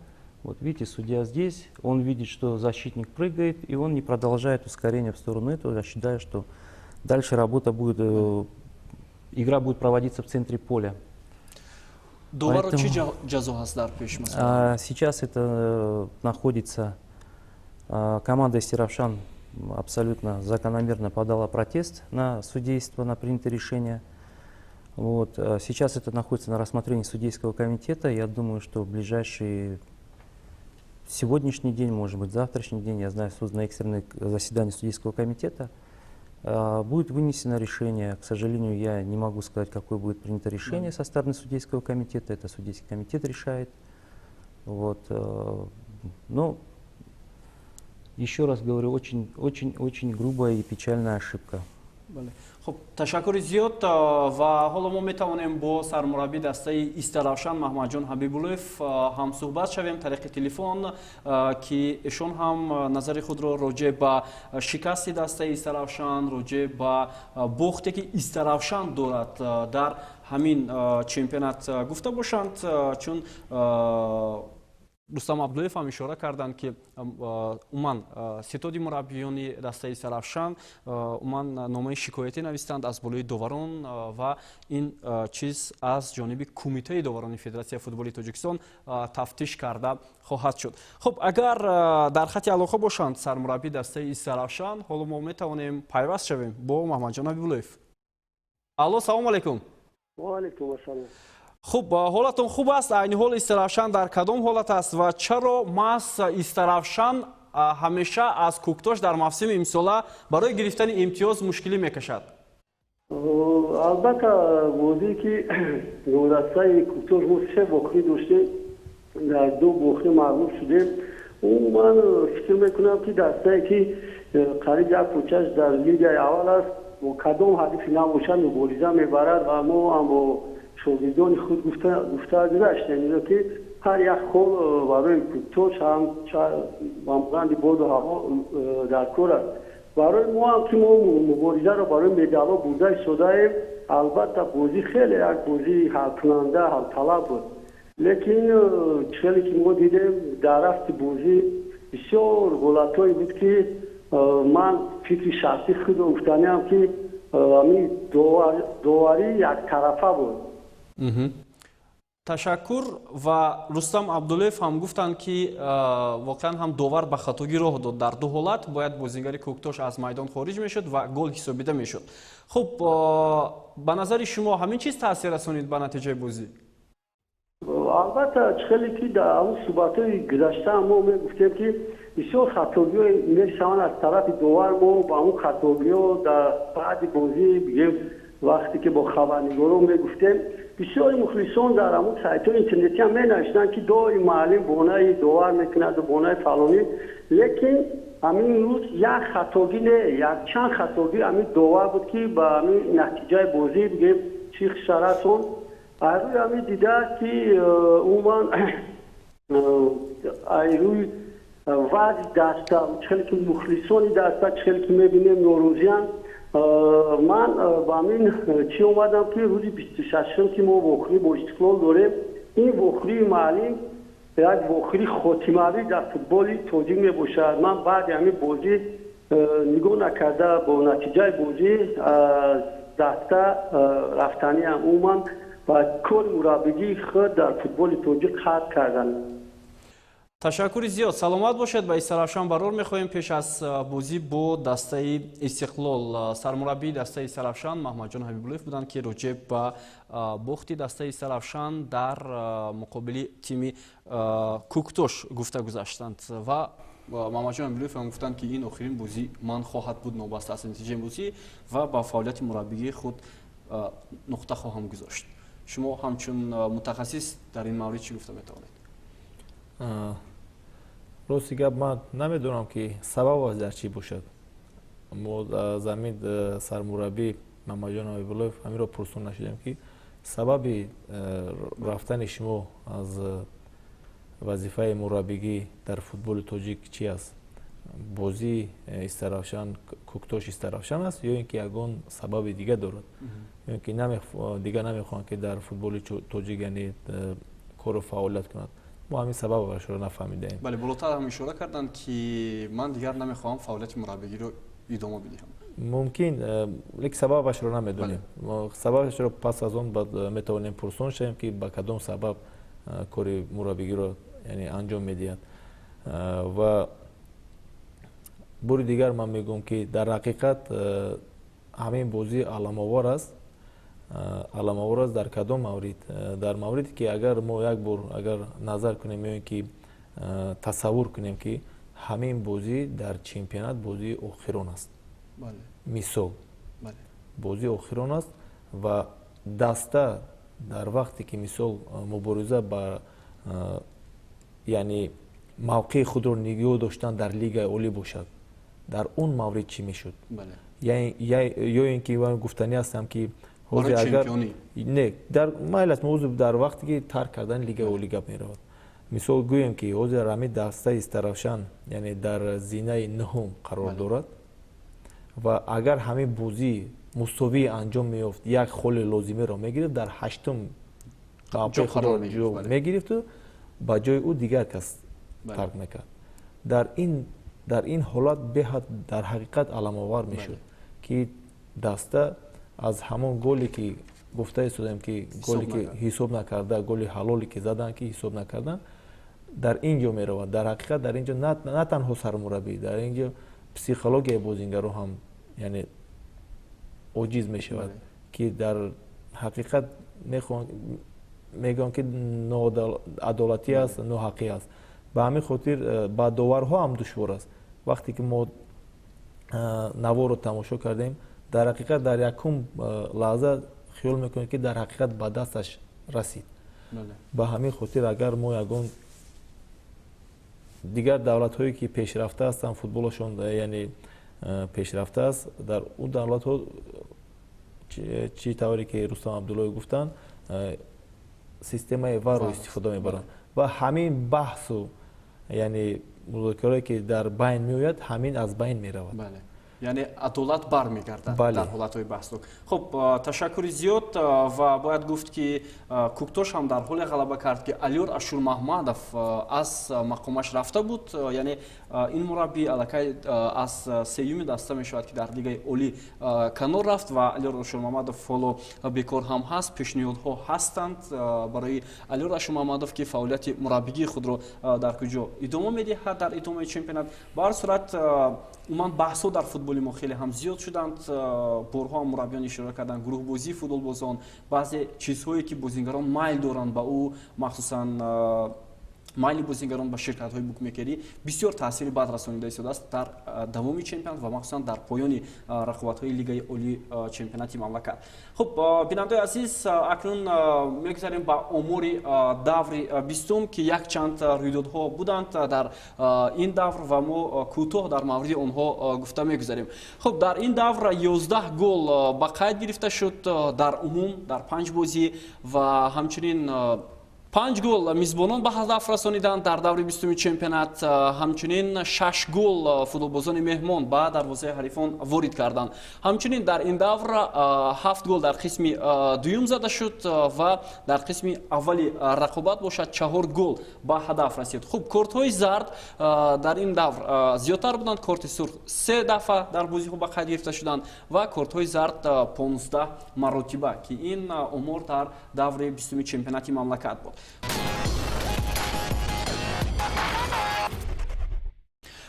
вот видите, судья здесь, он видит, что защитник прыгает, и он не продолжает ускорение в сторону этого. Я считаю, что дальше работа будет, игра будет проводиться в центре поля. Поэтому, сейчас это находится, команда Истаравшан абсолютно закономерно подала протест на судейство, на принятое решение. Вот. Сейчас это находится на рассмотрении судейского комитета. Я думаю, что в ближайший сегодняшний день, может быть завтрашний день, я знаю, создано экстренное заседание судейского комитета, будет вынесено решение. К сожалению, я не могу сказать, какое будет принято решение со стороны судейского комитета. Это судейский комитет решает. Вот. Но еще раз говорю, очень грубая и печальная ошибка. خب تشکر زیاد و حالا ما میتوانیم با سرمربی دسته استاراوشان محمدجان حبیبولوف هم صحبت شویم طریق تلفن که ایشون هم نظر خود را راجع به شکست دسته استاراوشان، راجع به باختی که استاراوشان دارد در همین چمپیونات گفته باشند، چون Рустам Абдуллоев هم اشاره کردند که اومن ستاد مربیانی دسته Истаравшан اومن نامه شکایتی نوشتند از بالای داوران و این چیز از جانب کمیته داوران فدراسیون فوتبال تاجیکستان تفتیش کرده خواهد شد. خب اگر در خط علاقه باشند سرمربی دسته Истаравшан، حالا ما میتوانیم پیوست شویم با محمدجان حبیبولوف. الو، سلام علیکم. و علیکم السلام. خب حالتون خوب است؟ این حال Истаравшан در کدام حالت است و چرا محض Истаравшан همیشه از کوکتاش در موسم امسال برای گرفتن امتیاز مشکلی میکشد؟ البته بازی که دسته کوکتاش سه باخته داشته، در دو باخته مغلوب شده. من فکر میکنم که دسته که قریب یک پوچش در لیگ اول است و کدام هدف نباشد مبارزه میبرد و ما هم شاگردان خود گفته گذشت، یعنی که هر یک خول برای کوکتاش هم مانند باد و هوا در کار است. برای ما هم که ما مبارزه را برای مدال بوده ایستاده‌ایم. البته بازی خیلی یک بازی حل کننده، حل طلب بود، لیکن چیزی که ما دیدیم در رفت بازی بسیار غلطایی بود که من فکر شخصی خود گفتنیم که همین داوری یک طرفه بود. ташаккур ва Рустам Абдуллоев ҳам гуфтанд ки воқеан ҳам довар ба хатогӣ роҳ дод. Дар ду ҳолат бояд бозигари Коктош аз майдон хориҷ мешуд ва гол ҳисобида мешуд. Хуб, ба назари шумо ҳамин чиз таъсир расонид ба натиҷаи бозӣ? албатта чихеле ки дар аввал суҳбатҳои гузашта мо мегуфтем ки бисёр хатогиҳо мешаванд аз тарафи довар. мо ба он хатогиҳо дар баъди бозӣ бигем вақте ки бо хабарнигорон мегуфтем, бисёри мухлисон дар ҳамон сайтҳои интернетӣ ҳам менавиштанд ки доим маълим бонаи довар мекунаду бонаи фалонӣ, лекин ҳамин рӯз як хатогӣ не, якчанд хатогӣ ҳамин довар буд ки ба ҳамин натиҷаи бозӣ бигем чӣ хиша расон. аз рӯи ҳамин дидааст ки умуман аз рӯи вазъи даста чихеле ки мухлисони даста чихеле ки мебинем норӯзиянд, ман ба ҳамин чӣ омадам ки рӯзи 26 ки мо вохӯрӣ бо Истиқлол дорем, ин вохӯрии маълим як вохӯрии хотимавӣ дар футболи тоҷик мебошад. ман баъди ҳамин бозӣ нигоҳ накарда бо натиҷаи бозӣ аз даста рафтаниам умуман ба кори мураббигии худ дар футболи тоҷик қатъ кардам. ташаккури зиёд. Саломат бошед. Ба Истаравшан барор мехоҳем. Пеш аз бозӣ бо дастаи Истиқлол, сармураббии дастаи Истаравшан Маҳмадҷон Ҳабибуллоев буданд ки роҷеъ ба бохти дастаи Истаравшан дар муқобили тими Куктош гуфта гузаштанд ва Маҳмадҷон Ҳабибуллоев ҳам гуфтанд ки ин охирин бозӣ ман хоҳад буд новбаста аз натиҷаи бозӣ ва ба фаъолияти мураббигии худ нуқта хоҳам гузошт. шумо ҳамчун мутахассис дар ин маврид чӣ гуфта метавонед? рости гап ман намедонам ки сабабаш дар чӣ бошад. мо замин сармураббӣ Маҳмадҷон Ҳабибуллоев ҳаминро пурсун нашудем ки сабаби рафтани шумо аз вазифаи мураббигӣ дар футболи тоҷик чӣ аст? бозии Истаравшан, Куктош Истаравшан аст ё ин ки ягон сабаби дига дорад? ё ин ки дига намехоҳанд ки дар футболи тоҷик яъне кору фаъолият кунад? мо ҳамин сабабашро нафаҳмидаем. бале, болотар ҳам ишора карданд ки ман дигар намехоҳам фаъолияти мураббигиро идома бидиҳам. мумкин, лекин сабабашро намедонем. сабабашро пас аз он метавонем пурсон шавем ки ба кадом сабаб кори мураббигиро яъне анҷом медиҳад. ва бори дигар ман мегӯям ки дар ҳақиқат ҳамин бозӣ аламовар аст. аламовар аст дар кадом маврид? дар мавриде ки агар мо як бор агар назар кунем ё ин ки тасаввур кунем ки ҳамин бозӣ дар чемпионат бозии охирон аст. мисол бозии охирон аст ва даста дар вақте ки мисол мубориза ба яъне мавқеи худро нигоҳ доштан дар лигаи олӣ бошад, дар он маврид чӣ мешуд? ё ин ки ман гуфтанӣ ҳастам ки ҳозир агар не дар майлас мавзӯ дар вақте ки тарк кардани лигаи олӣ гап меравад. мисол гӯем ки ҳозир ҳамин дастаи Истаравшан яъне дар зинаи нӯҳум қарор дорад ва агар ҳамин бозӣ мусовӣ анҷом меёфт, як холи лозимиро мегирифт, дар ҳаштум ҷо мегирифту ба ҷои ӯ дигар кас тарк мекард. дар ин ҳолат беҳад дар ҳақиқат аламовар мешуд ки даста аз ҳамон голе ки гуфта истодем ки голе ки ҳисоб накарда, голи ҳалоле ки задан ки ҳисоб накардан, дар ин ҷо меравад. дар ҳақиқат дар ин ҷо на танҳо сармураббӣ, дар ин ҷо психологияи бозингаро ҳам яъне оҷиз мешавад ки дар ҳақиқат мегӯям ки ноадолатӣ аст, ноҳақӣ аст. ба ҳамин хотир ба доварҳо ҳам душвор аст. вақте ки мо наворро тамошо кардем, дар ҳақиқат дар якум лаҳза хиёл мекунем ки дар ҳақиқат ба дасташ расид. ба ҳамин хотир агар мо ягон дигар давлатҳое ки пешрафта ҳастанд, футболашон яъне пешрафта аст, дар он давлатҳо чӣ тавре ки Рустам Абдуллоев гуфтанд, системаи варро истифода мебаранд ва ҳамин баҳсу яъне музокирае ки дар байн меояд, ҳамин аз байн меравад. یعنی عدالت برمیگردد بله. در حالت‌های بحث. خب تشکر زیاد و باید گفت که کوکتوش هم در حال غلبه کرد که علیور اشور محمدов از مقامش رفته بود. یعنی این مربی الکی از سیوم دسته می شود که در لیگ اولی کنار رفت و علیور اشور محمدов حالا بیکار هم هست. پیشنهادها هستند برای علیور اشور محمدов که فعالیت مربیگی خود را در کجا ادامه می‌دهد در ادامه چمپیونات. به هر صورت عموما بحث‌ها در فوتبال ما خیلی هم زیاد شدند. بارها مربیان اشاره کردند گروه بازی فوتبال بازان، بعضی چیزهایی که بازیگران مایل دارند به او، مخصوصا مایل بازیگران به شرکت‌های بوکمیکری بسیار تاثیر بد رسانیده شده است در دوام چمپیونات و مخصوصا در پایان رقابت‌های لیگ اولی چمپیونات مملکت. خب بینندگان عزیز، اکنون می‌گذاریم به امور دور 20 که یک چند رویدادها بودند در این دور و ما کوتاه در مورد آنها گفته می‌گذاریم. خب در این دور 11 گل به قید گرفته شد در عموم در 5 بازی و همچنین 5 گل میزبانان به هدف رسانیدند در دور 20 چمپیونات. همچنین 6 گل فوتبالبازان مهمان به دروازه حریفان وارد کردند. همچنین در این دور 7 گل در قسم دوم زده شد و در قسم اولی رقابت باشد 4 گل به هدف رسید. خوب کارت‌های زرد در این دور زیادتر بودند. کارت سرخ 3 دفعه در بازی‌ها به قید گرفته شدند و کارت‌های زرد 15 مرتبه که این امور در دور 20 چمپیونات مملکت بود.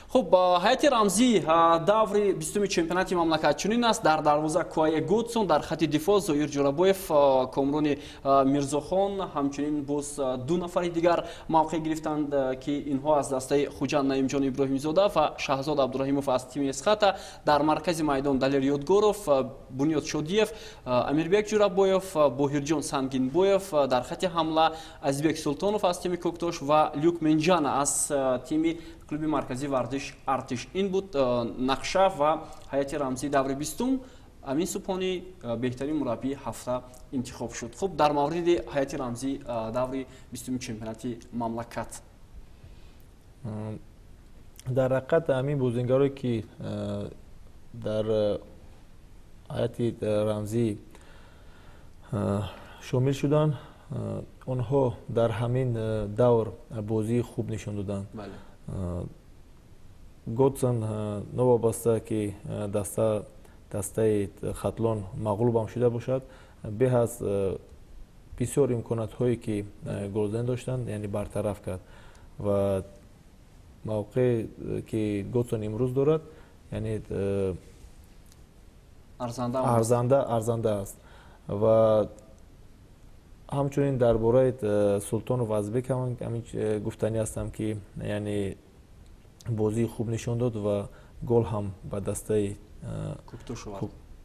خب هیئت رمزی دور 20 چمپیونات مملکت چنین است. در دروازه کوای گودسون، در خط دفاع زویر جورابویف، کامرون میرزاخان، همچنین باز 2 نفر دیگر موقع گرفتند که اینها از دسته خوجان نعیم جان ابراهیم زاده و شهزاد عبدالرحیمов از تیم اسخاتا. در مرکز میدان دلیر یادگورов، بنیاد شودیев، امیربек جورابویف، بوهرجان سنگینبویف. در خط حمله ازبек سلطانов از تیم کوکتوش و لیوک منجان از تیم کلوب مرکزی ورزش ارتش. این بود نقشه و هیئت رمزی دور 20. امین سوپانی بهترین مربی هفته انتخاب شد. خب در مورد هیئت رمزی دور 20 چمپیونات مملکت در حقیقت همین بازیگرایی که در هیئت رمزی شامل شدند اونها در همین دور بازی خوب نشان دادند. بله. گودسون نوابسته که دسته خطلان مغلوب هم شده باشد به از بسیار امکانات هایی که گلزن داشتند یعنی برطرف کرد و موقع که گودسون امروز دارد یعنی ارزنده است و همچنین درباره سلطان و ازبک هم همین گفتنی هستم که یعنی بازی خوب نشان داد و گل هم به دسته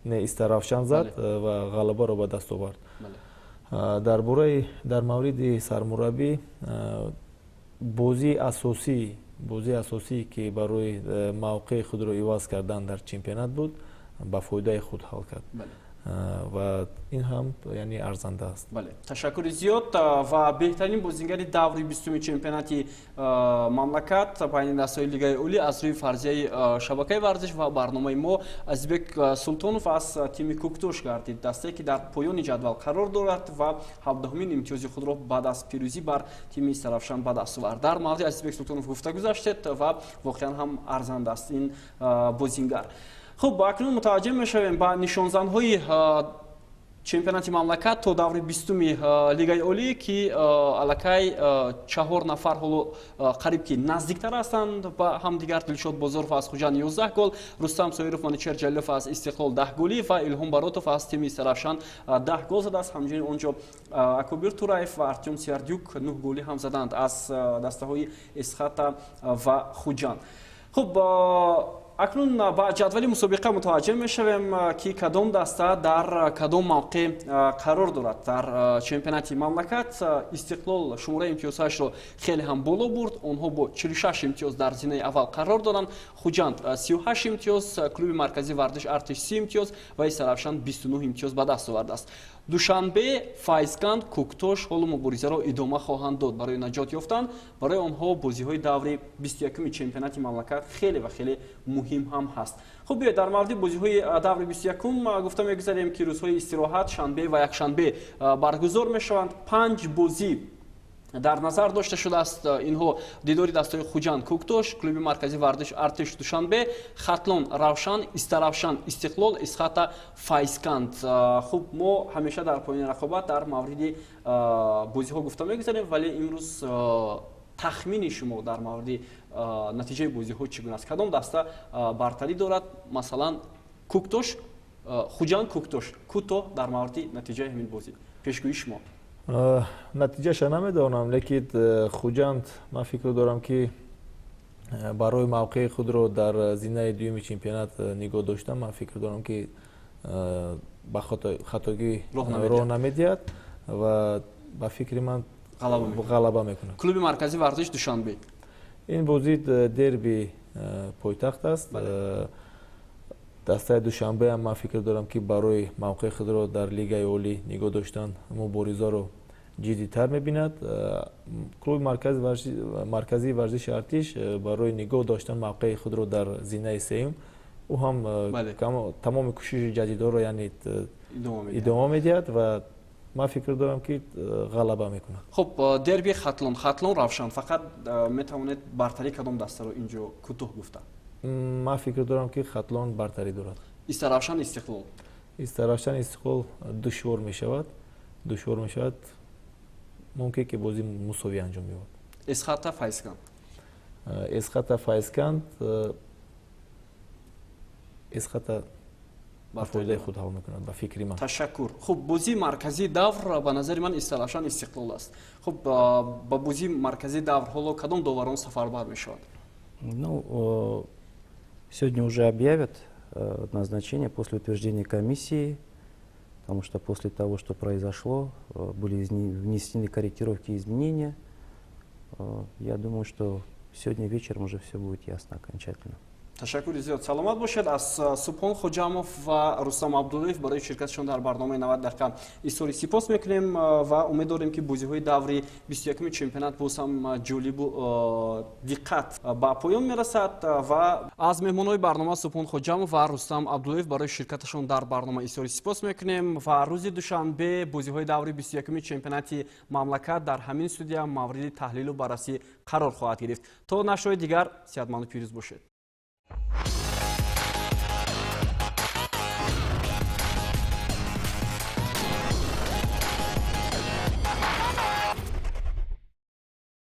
استرافشان زد و غلبه را به دست آورد. در مورد سرمربی بازی اساسی که برای موقع خود را عوض کردن در چمپیونات بود به فایده خود حل کرد. و این هم یعنی ارزنده است. بله، تشکر زیاد و بهترین بازیگر دور 20 چمپیونات مملکت پایین دسته لیگ اولی از روی فرضیه شبکه ورزش و برنامه ما ازبک سلطانов از تیم کوکتوش گردید. دسته که در پایان جدول قرار دارد و 17مین امتیاز خود را بعد از پیروزی بر تیم استرافشان به دست آورد. در مورد ازبک سلطانov گفته گذاشتید و واقعا هم ارزنده است این بازیگر. خب اکنون متوجه میشویم با نشانزن‌های چمپیونات مملکت تا دور 20 لیگ اولی که الکی 4 نفر حالا قریب که نزدیکتر هستند با هم دیگر. دلشاد بازارов از خوجان 11 گل، رستم سویرов منیچر جلیلov از استقلال 10 گلی و الهام баротов از تیم استرافشان 10 گل زده است. همچنین اونجا اکوبیر توراев و ارتем سیاردیوک 9 گلی هم زدند از دسته های اسخاتا و خوجان. خب اکنون با جدول مسابقه متوجه میشویم که کدام دسته در کدام موقع قرار دارد. در چمپیونات مملکت استقلال شماره امتیازش را خیلی هم بالا برد. آنها با 46 امتیاز در زینه اول قرار دارند. خوجان 38 امتیاز، کلوب مرکزی ورزش ارتش 30 امتیاز و استرافشان 29 امتیاز به دست آورده است. دوشنبه فایزکند کوکتوش حالا مبارزه را ادامه خواهند داد. برای نجات یافتن برای آنها بازی‌های دور 21 چمپیونات مملکت خیلی و خیلی مهم муҳим ҳам ҳаст. хуб биёед дар мавриди бозиҳои даври 21-ум гуфта мегузарем ки рӯзҳои истироҳат шанбе ва якшанбе баргузор мешаванд. 5 бозӣ дар назар дошта шудааст. Инҳо дидори дастаи Хуҷанд Кӯктош, клуби марказӣ вардиш Артиш Душанбе, Хатлон Равшан, Истаравшан Истиқлол, Исхата Файзканд. хуб мо ҳамеша дар поёни рақобат дар мавриди бозиҳо гуфта мегузарем, вале имрӯз тахмини шумо дар мавриди натиҷаи бозиҳо чӣ гуна аст? Кадом даста бартарӣ дорад? Масалан Кӯктош, Хуҷанд Кӯктош, кӯтоҳ дар мавриди натиҷаи ҳамин бозӣ пешгӯии шумо. натиҷаша намедонам, лекин Хуҷанд ман фикр дорам ки барои мавқеи худро дар зинаи дуюми чемпионат нигоҳ доштан, ман фикр дорам ки ба хатогӣ роҳ намедиҳад ва ба фикри ман ғалаба мекунад. Клуби марказӣ вардиш Душанбе. ин бозӣ дерби пойтахт аст. дастаи Душанбе ҳам ман фикр дорам ки барои мавқеи худро дар лигаи олӣ нигоҳ доштан муборизаро ҷиддитар мебинад. клуби марказии варзиши Артиш барои нигоҳ доштан мавқеи худро дар зинаи сеюм ӯ ҳам тамоми кӯшиши ҷадидҳоро яъне идома медиҳад ва ман фикр дорам ки ғалаба мекунад. хуб дерби Хатлон Равшан, фақат метавонед бартари кадом дастаро инҷо кӯтоҳ гуфта? ман фикр дорам ки Хатлон бартарӣ дорад. Истаравшан Истиқлол. Истаравшан Истиқлол душвор мешавад. мумкин ки бозӣ мусовӣ анҷом ёбад. Исхата Файзканд. Исхата ба фоидаи худ ҳал мекунад ба фикри ман. Ташаккур. хуб бозии марказии давр ба назари ман Истаравшан Истиқлол аст. хуб ба бозии марказии давр ҳоло кадом доварон сафарбар мешавад? Ну, сегодня уже объявят назначение после утверждения комиссии, потому что после того, что произошло, были внесены корректировки и изменения. Я думаю, что сегодня вечером уже все будет ясно окончательно. ташаккури зиёд. Саломат бошед. Аз Субҳон Хоҷамов ва Рустам Абдуллоев барои ширкатшон дар барномаи 90 дақиқа изҳори сипос мекунем ва умед дорем ки бозиҳои даври 21-уми чемпионат боз ҳам ҷолибу диққат ба поён мерасад ва аз меҳмонҳои барнома Субҳон Хоҷамов ва Рустам Абдуллоев барои ширкаташон дар барнома изҳори сипос мекунем ва рӯзи душанбе бозиҳои даври 21-уми чемпионати мамлакат дар ҳамин студия мавриди таҳлилу баррасӣ қарор хоҳад гирифт. То нашрҳои дигар сеҳатманду пирӯз бошед.